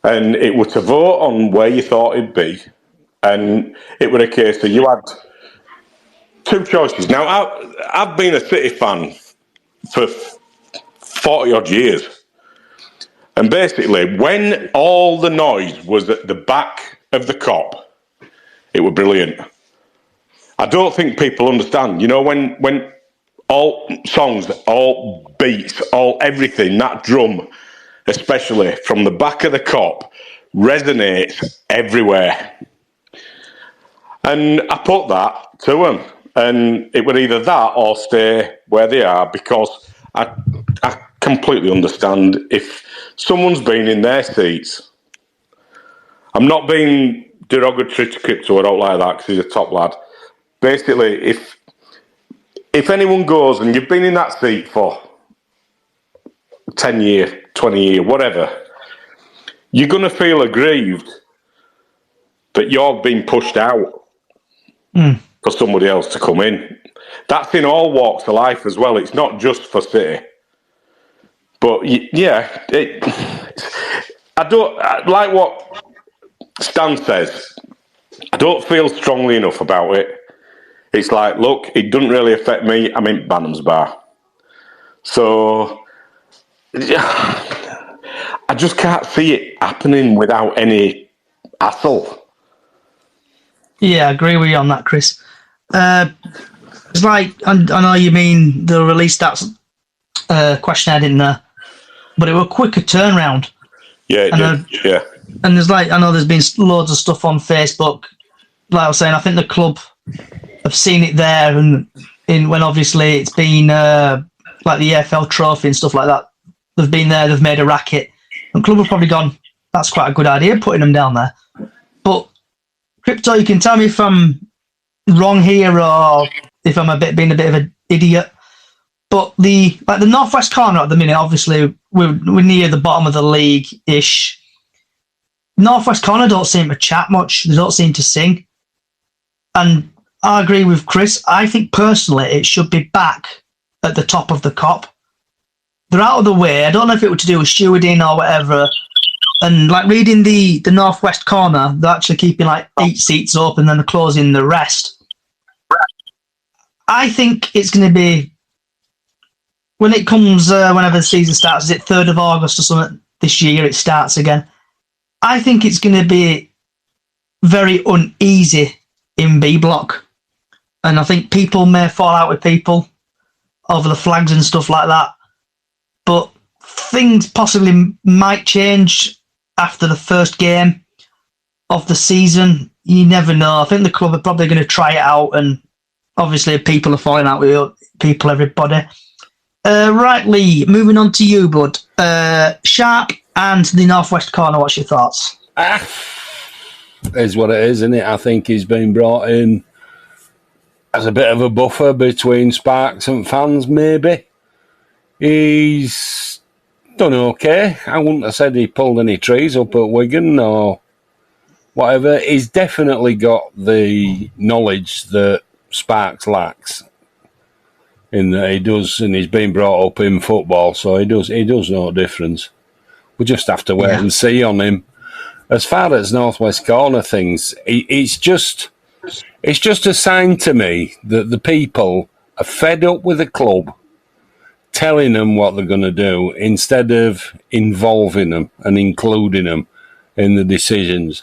and it was to vote on where you thought it'd be, and it was a case that you had two choices. Now, I've been a City fan for 40 odd years, And basically, when all the noise was at the back of the Kop, it was brilliant. I don't think people understand. You know, when all songs, all beats, all everything, that drum, especially from the back of the Kop, resonates everywhere. And I put that to them. And it would either that or stay where they are, because I completely understand if someone's been in their seats. I'm not being derogatory to Crypto, I don't like that because he's a top lad. Basically, if anyone goes and you've been in that seat for 10 years, 20 years, whatever, you're going to feel aggrieved that you're being pushed out for somebody else to come in. That's in all walks of life as well. It's not just for City. But yeah, I don't like what Stan says. I don't feel strongly enough about it. It's like, look, it doesn't really affect me. I'm in Bannon's Bar. So I just can't see it happening without any hassle. Yeah, I agree with you on that, Chris. It's like, I know you mean they'll release that questionnaire, didn't they? But it was a quicker turnaround. Yeah, it did. Yeah. And there's like, I know there's been loads of stuff on Facebook. Like I was saying, I think the club have seen it there, and when obviously it's been like the EFL trophy and stuff like that. They've been there, they've made a racket. And the club have probably gone, that's quite a good idea, putting them down there. But Crypto, you can tell me if I'm wrong here or if I'm being a bit of an idiot. But the northwest corner at the minute, obviously we're near the bottom of the league ish. Northwest corner don't seem to chat much. They don't seem to sing. And I agree with Chris. I think personally it should be back at the top of the Kop. They're out of the way. I don't know if it were to do with stewarding or whatever. And like reading the northwest corner, they're actually keeping like 8 seats open and they're closing the rest. I think it's going to be, when it comes, whenever the season starts, is it 3rd of August or something this year, it starts again. I think it's going to be very uneasy in B block. And I think people may fall out with people over the flags and stuff like that. But things possibly might change after the first game of the season. You never know. I think the club are probably going to try it out, and obviously people are falling out with people, everybody. Right, Lee, moving on to you, bud. Sharp and the northwest corner, what's your thoughts? Is what it is, isn't it? I think he's been brought in as a bit of a buffer between Sparks and fans, maybe. He's done okay. I wouldn't have said he pulled any trees up at Wigan or whatever. He's definitely got the knowledge that Sparks lacks, in that he does, and he's been brought up in football, so he does know difference. We just have to wait and see on him. As far as northwest corner things, it's just a sign to me that the people are fed up with the club telling them what they're going to do instead of involving them and including them in the decisions.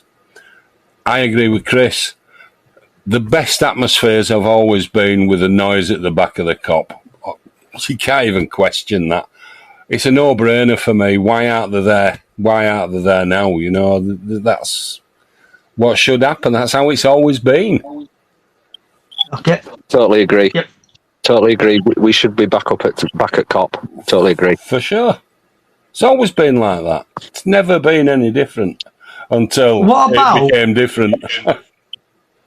I agree with Chris. The best atmospheres have always been with the noise at the back of the Kop. You can't even question that. It's a no-brainer for me. Why aren't they there? Why aren't they there now? You know, that's what should happen. That's how it's always been. Okay. Totally agree. Yep. Totally agree. We should be back at Kop. Totally agree. For sure. It's always been like that. It's never been any different until it became different.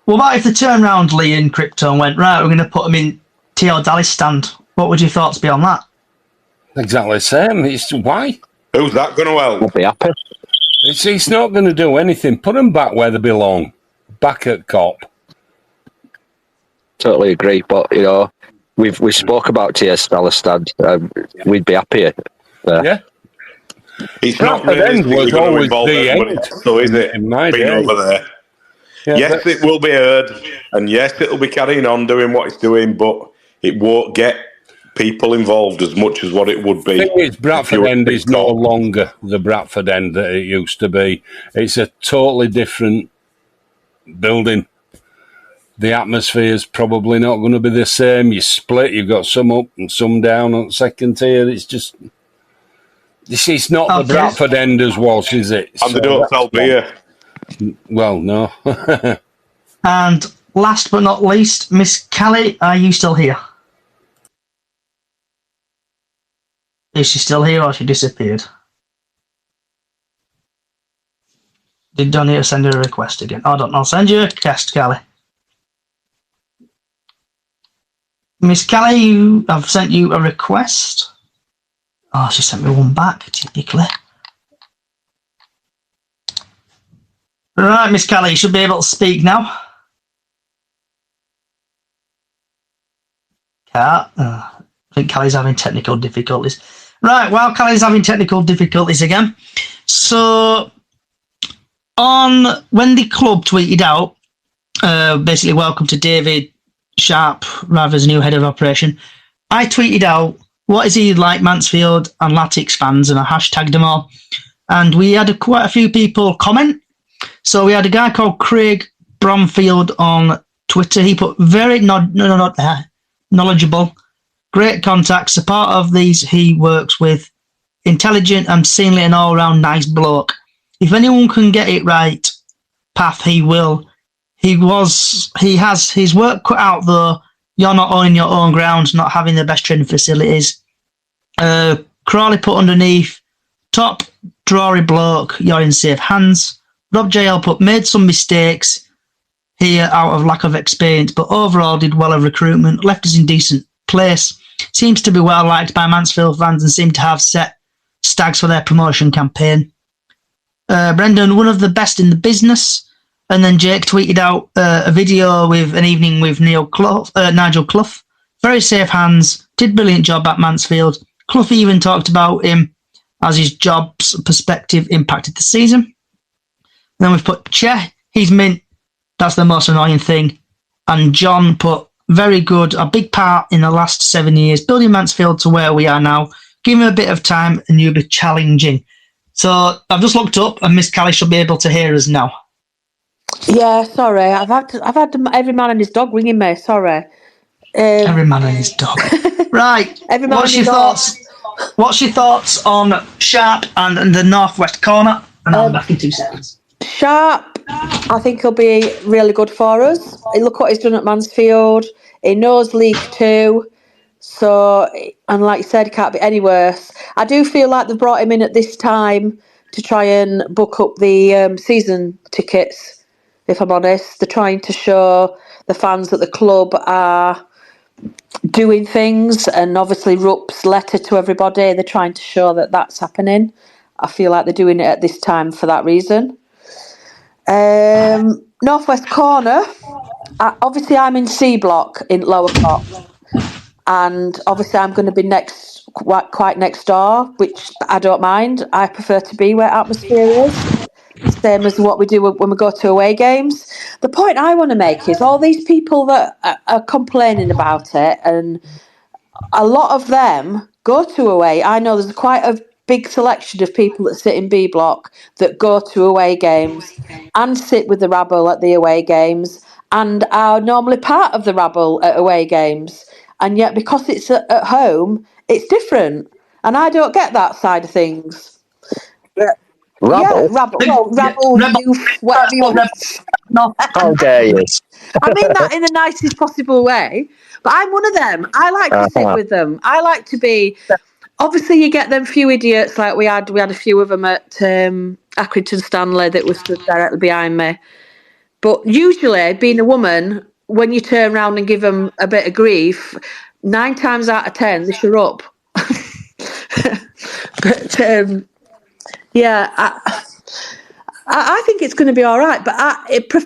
What about if they turned round, Lee, and Crypto and went, right, we're going to put them in T.O. Dallas stand? What would your thoughts be on that? Exactly the same. It's why? Who's that going to help? We'll be happy. It's not going to do anything. Put them back where they belong. Back at Kop. Totally agree. But, you know, we spoke about T.S. Dallas stand. We'd be happier there. Yeah. It's not realistically going to involve everybody else, so is it? In my being day. over there. Yeah, yes, it will be heard, and yes, it'll be carrying on doing what it's doing, but it won't get people involved as much as what it would be. I think it's if Bradford you were End big is no top. longer the Bradford End that it used to be. It's a totally different building. The atmosphere's probably not going to be the same. You split, you've got some up and some down on second tier. It's just... It's not the Bradford End as was, is it? And they don't sell beer. Well, no. And last but not least, Miss Callie, are you still here? Is she still here or she disappeared? Did Donny send her a request again? I don't know. Send you a request, Callie. Miss Callie, I've sent you a request. Oh, she sent me one back, typically. Right, Miss Callie, you should be able to speak now. I think Callie's having technical difficulties. Right, well, Callie's having technical difficulties again. So, when the club tweeted out, basically, welcome to David Sharp, rather as new head of operation, I tweeted out, what is he like, Mansfield and Latics fans, and I hashtagged them all. And we had quite a few people comment. So we had a guy called Craig Bromfield on Twitter. He put very knowledgeable, great contacts. A part of these he works with, intelligent and seemingly an all-round nice bloke. If anyone can get it right, path he will. He has his work cut out though. You're not owning your own ground, not having the best training facilities. Crawley put underneath, top drawery bloke, you're in safe hands. Rob JL put, made some mistakes here out of lack of experience, but overall did well of recruitment, left us in decent place. Seems to be well liked by Mansfield fans and seem to have set Stags for their promotion campaign. Brendan, one of the best in the business. And then Jake tweeted out a video with an evening with Nigel Clough. Very safe hands, did brilliant job at Mansfield. Clough even talked about him as his job's perspective impacted the season. And then we've put Che, he's mint. That's the most annoying thing. And John put, very good, a big part in the last 7 years, building Mansfield to where we are now. Give him a bit of time and you'll be challenging. So I've just looked up and Miss Callie should be able to hear us now. Yeah, sorry. I've had every man and his dog ringing me. Sorry. Every man and his dog. Right. What's your thoughts? What's your thoughts on Sharp and the northwest corner? And I'll be back in 2 seconds. Sharp, I think he'll be really good for us. Look what he's done at Mansfield. He knows League Two. So, and like you said, it can't be any worse. I do feel like they've brought him in at this time to try and book up the season tickets. If I'm honest, they're trying to show the fans that the club are doing things, and obviously Rupp's letter to everybody, they're trying to show that that's happening. I feel like they're doing it at this time for that reason. Northwest corner, obviously I'm in C block in Lower Cop, and obviously I'm going to be quite next door, which I don't mind. I prefer to be where atmosphere is. Same as what we do when we go to away games. The point I want to make is all these people that are complaining about it, and a lot of them go to away. I know there's quite a big selection of people that sit in B block that go to away games and sit with the rabble at the away games and are normally part of the rabble at away games. And yet because it's at home, it's different. And I don't get that side of things. Rabble? Yeah, rabble. Well, rabble, youth, whatever you want. How dare you? I mean that in the nicest possible way. But I'm one of them. I like to sit with them. I like to be... Obviously, you get them few idiots like we had a few of them at Accrington Stanley that was stood directly behind me. But usually, being a woman, when you turn around and give them a bit of grief, 9 times out of 10, they shut up. But... yeah, I think it's going to be all right. But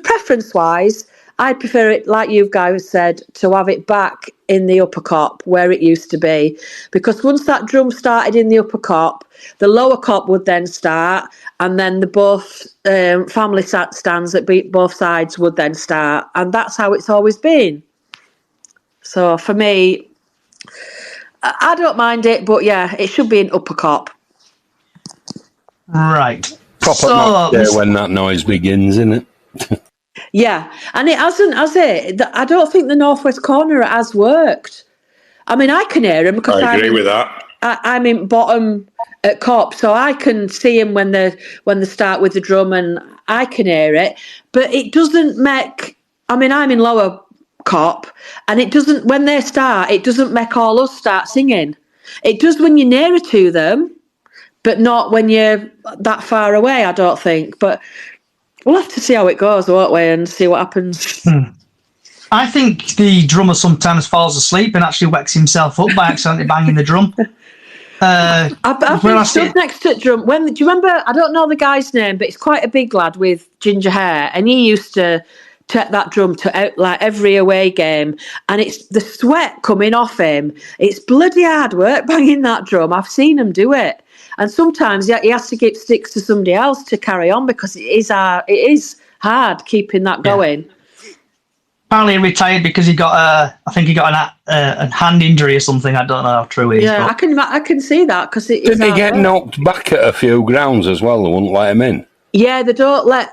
preference-wise, I'd prefer it, like you guys said, to have it back in the upper cop where it used to be. Because once that drum started in the upper cop, the lower cop would then start, and then the both family stands at both sides would then start. And that's how it's always been. So for me, I don't mind it, but yeah, it should be an upper cop. Right. Proper match day when that noise begins, isn't it? Yeah, and it hasn't, has it? I don't think the northwest corner has worked. I mean, I can hear them because I agree with that. I'm in bottom at cop, so I can see them when they start with the drum, and I can hear it. But it doesn't make. I mean, I'm in lower cop, and it doesn't. When they start, it doesn't make all us start singing. It does when you're nearer to them, but not when you're that far away. I don't think, but. We'll have to see how it goes, won't we, and see what happens. I think the drummer sometimes falls asleep and actually wakes himself up by accidentally banging the drum. I've been stood next to the drum. Do you remember? I don't know the guy's name, but it's quite a big lad with ginger hair, and he used to take that drum to like every away game, and it's the sweat coming off him. It's bloody hard work banging that drum. I've seen him do it. And sometimes he has to give sticks to somebody else to carry on because it is hard keeping that going. Apparently he retired because he got I think he got a hand injury or something. I don't know how true it is. Yeah, I can see that because it is. Did he get knocked back at a few grounds as well? They wouldn't let him in. Yeah, they don't let.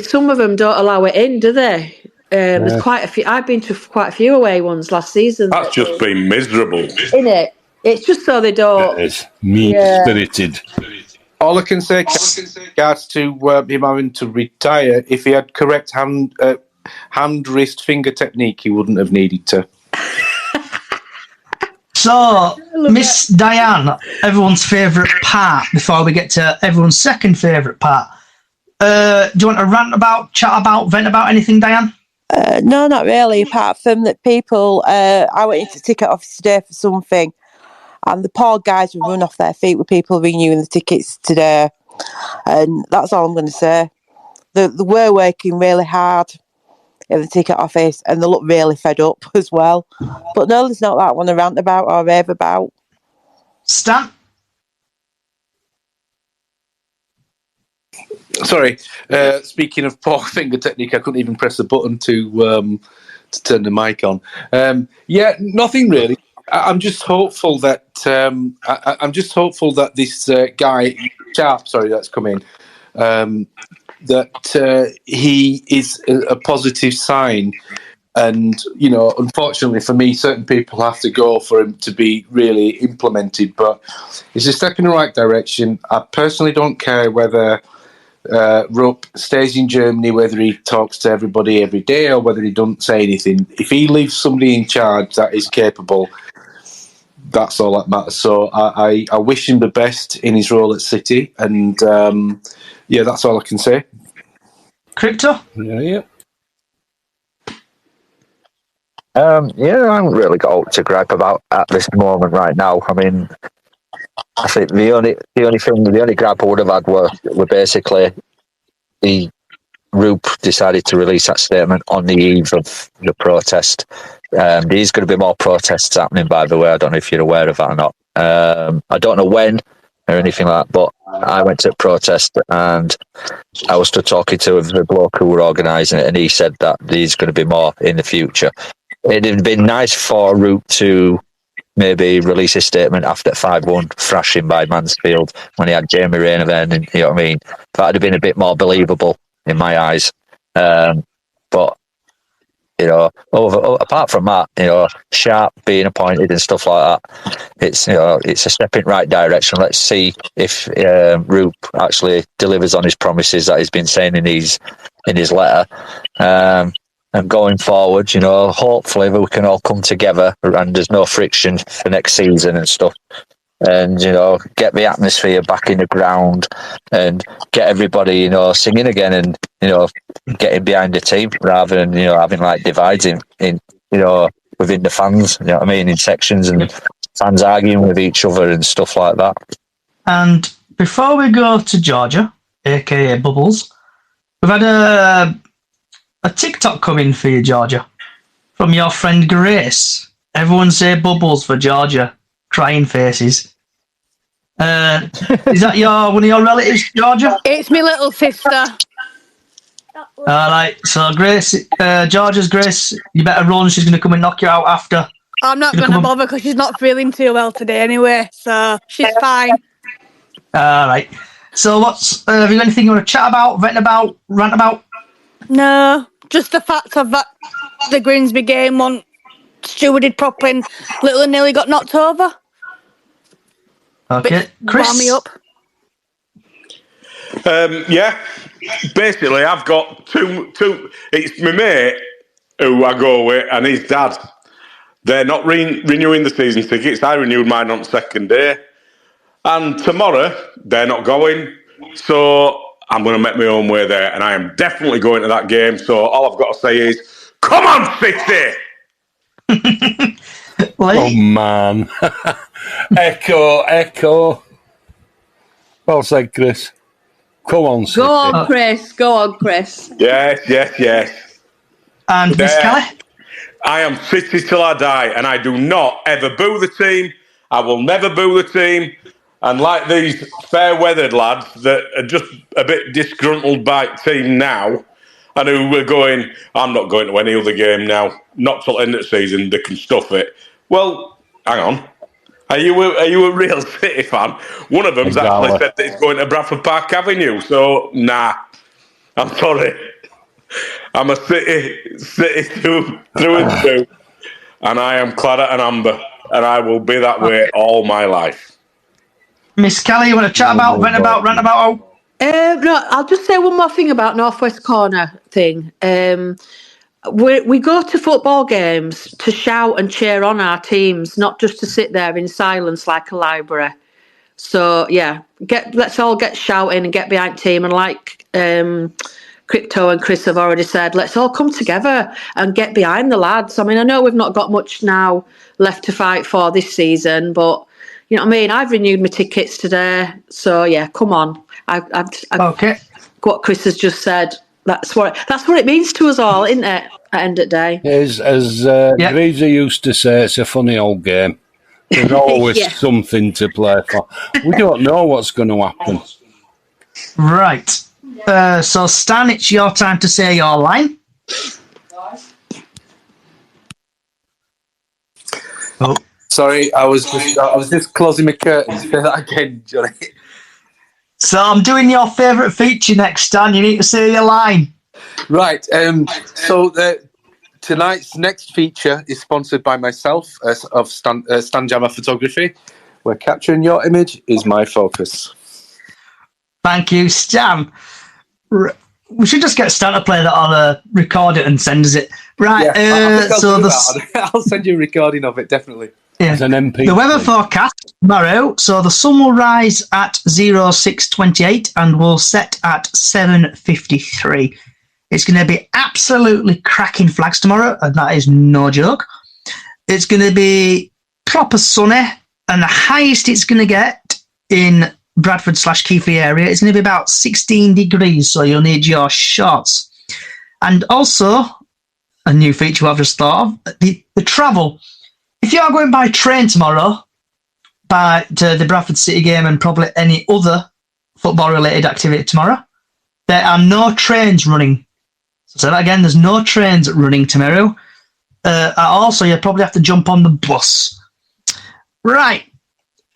Some of them don't allow it in, do they? There's quite a few. I've been to quite a few away ones last season. That's just been miserable, isn't it? It's just so they don't. It is mean-spirited. All I can say, in regards to him having to retire, if he had correct hand, wrist, finger technique, he wouldn't have needed to. So, Miss Diane, everyone's favourite part, before we get to everyone's second favourite part. Do you want to chat about, vent about anything, Diane? No, not really, apart from that people... I went into the ticket office today for something, and the poor guys were run off their feet with people renewing the tickets today. And that's all I'm going to say. They were working really hard in the ticket office, and they look really fed up as well. But no, there's not that I want to rant about or rave about. Stan? Sorry, speaking of poor finger technique, I couldn't even press the button to turn the mic on. Yeah, nothing really. I'm just hopeful that this guy Sharp, that's come in, that he is a positive sign. And unfortunately for me, certain people have to go for him to be really implemented. But it's a step in the right direction. I personally don't care whether Rupp stays in Germany, whether he talks to everybody every day or whether he doesn't say anything. If he leaves somebody in charge that is capable, that's all that matters. So I wish him the best in his role at City, and that's all I can say. Crypto? Yeah. I haven't really got out to gripe about at this moment right now. I mean, I think the only gripe I would have had were basically the Roop decided to release that statement on the eve of the protest. There's going to be more protests happening, by the way. I don't know if you're aware of that or not. I don't know when or anything like that, but I went to a protest and I was still talking to the bloke who were organising it, and he said that there's going to be more in the future. It'd have been nice for Root to maybe release a statement after 5-1 thrashing by Mansfield when he had Jamie Rayner then, and you know what I mean? That'd have been a bit more believable in my eyes. But apart from that, Sharp being appointed and stuff like that, it's a step in the right direction. Let's see if Roop actually delivers on his promises that he's been saying in his letter. And going forward, hopefully we can all come together and there's no friction for next season and stuff. And, get the atmosphere back in the ground and get everybody, singing again and, getting behind the team rather than, having like divides in within the fans, in sections and fans arguing with each other and stuff like that. And before we go to Georgia, aka Bubbles, we've had a TikTok coming for you, Georgia, from your friend Grace. Everyone say Bubbles for Georgia. Crying faces. Is that one of your relatives, Georgia? It's my little sister. All right. So Grace, Georgia's Grace, you better run. She's going to come and knock you out after. I'm not going to bother because she's not feeling too well today anyway, so she's fine. All right. So what's have you got anything you want to chat about, vent about, rant about? No, just the fact of that the Grimsby game wasn't stewarded properly and Little nearly got knocked over. Okay, Chris. Warm me up. Yeah, basically, I've got two. It's my mate who I go with and his dad. They're not renewing the season tickets. I renewed mine on the second day. And tomorrow, they're not going. So I'm going to make my own way there. And I am definitely going to that game. So all I've got to say is, come on, City! Oh, man. Echo. Well said, Chris. Come on, City. Go on, Chris. Yes. And Miss Kelly? I am City till I die. And I do not ever boo the team. I will never boo the team. And like these fair-weathered lads that are just a bit disgruntled by the team now, and who were going, I'm not going to any other game now. Not till the end of the season, they can stuff it. Well, hang on. Are you a real City fan? One of them's actually said that he's going to Bradford Park Avenue. So, nah. I'm sorry. I'm a City through and through. And I am claret and amber. And I will be that way all my life. Miss Kelly, you want to chat about, vent about, rant about? No, I'll just say one more thing about Northwest Corner thing. We go to football games to shout and cheer on our teams, not just to sit there in silence like a library. So yeah, let's all get shouting and get behind team. And like Crypto and Chris have already said, let's all come together and get behind the lads. I mean, I know we've not got much now left to fight for this season, but you know what I mean? I've renewed my tickets today. So yeah, come on. Okay. What Chris has just said, that's what it means to us all, isn't it? At the end of the day. As Greasy used to say, it's a funny old game. There's always something to play for. We don't know what's going to happen. Right. So Stan, it's your time to say your line. Oh. Sorry, I was just closing my curtains. Say that again, Johnny. So I'm doing your favourite feature next, Stan. You need to say your line. Right. So tonight's next feature is sponsored by myself of Stan Jammer Photography, where capturing your image is my focus. Thank you, Stan. We should just get Stan to play that on record it and send us it. Right. Yeah, I'll send you a recording of it, definitely. Yeah. As an MP. The weather forecast tomorrow, so the sun will rise at 06:28 and will set at 7:53. It's going to be absolutely cracking flags tomorrow, and that is no joke. It's going to be proper sunny, and the highest it's going to get in Bradford / Keighley area is going to be about 16 degrees, so you'll need your shorts. And also, a new feature I've just thought of, the travel. If you are going by train tomorrow to the Bradford City game and probably any other football-related activity tomorrow, there are no trains running. So say that again, there's no trains running tomorrow. Also, you'll probably have to jump on the bus. Right.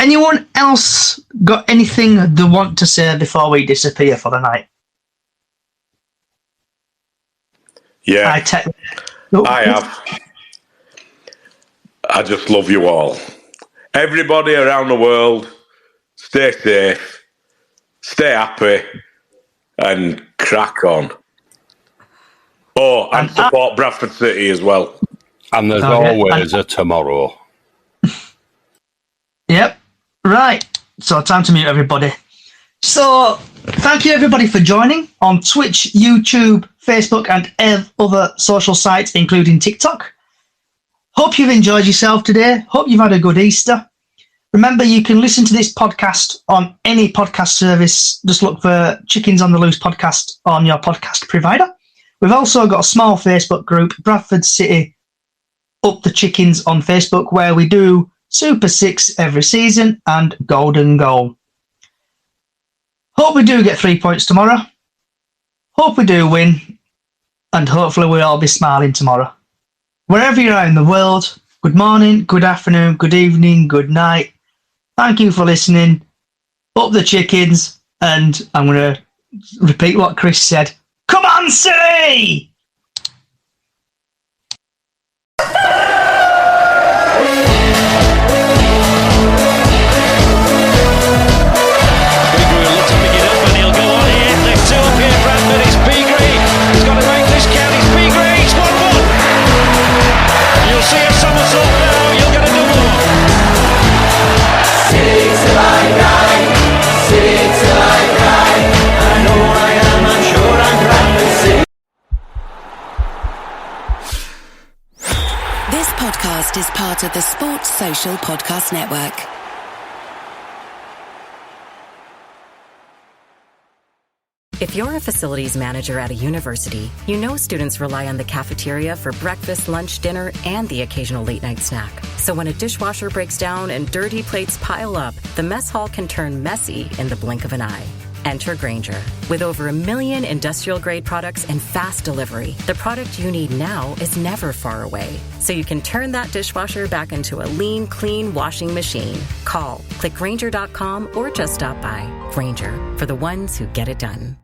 Anyone else got anything they want to say before we disappear for the night? Yeah, I have. I just love you all. Everybody around the world, stay safe, stay happy, and crack on. Oh, and support Bradford City as well. And there's always a tomorrow. Yep. Right. So time to mute everybody. So thank you everybody for joining on Twitch, YouTube, Facebook, and other social sites, including TikTok. Hope you've enjoyed yourself today. Hope you've had a good Easter. Remember, you can listen to this podcast on any podcast service. Just look for Chickens on the Loose podcast on your podcast provider. We've also got a small Facebook group, Bradford City Up the Chickens on Facebook, where we do Super 6 every season and Golden Goal. Hope we do get 3 points tomorrow. Hope we do win. And hopefully we'll all be smiling tomorrow. Wherever you are in the world, good morning, good afternoon, good evening, good night. Thank you for listening. Up the chickens, and I'm going to repeat what Chris said. Come on, City! Bigre will look to pick it up and he'll go on here. Left two up here, Bradford. It's Bigre. He's got to make this count. It's Bigre. It's 1-1. You'll see a somersault now. You'll get a double one. City till I die. City till I die. I know I am. I'm sure I'm Bradford City. This podcast is part of the Sports Social Podcast Network. If you're a facilities manager at a university, you know students rely on the cafeteria for breakfast, lunch, dinner, and the occasional late-night snack. So when a dishwasher breaks down and dirty plates pile up, the mess hall can turn messy in the blink of an eye. Enter Grainger. With over 1 million industrial-grade products and fast delivery, the product you need now is never far away. So you can turn that dishwasher back into a lean, clean washing machine. Call, click Grainger.com, or just stop by. Grainger, for the ones who get it done.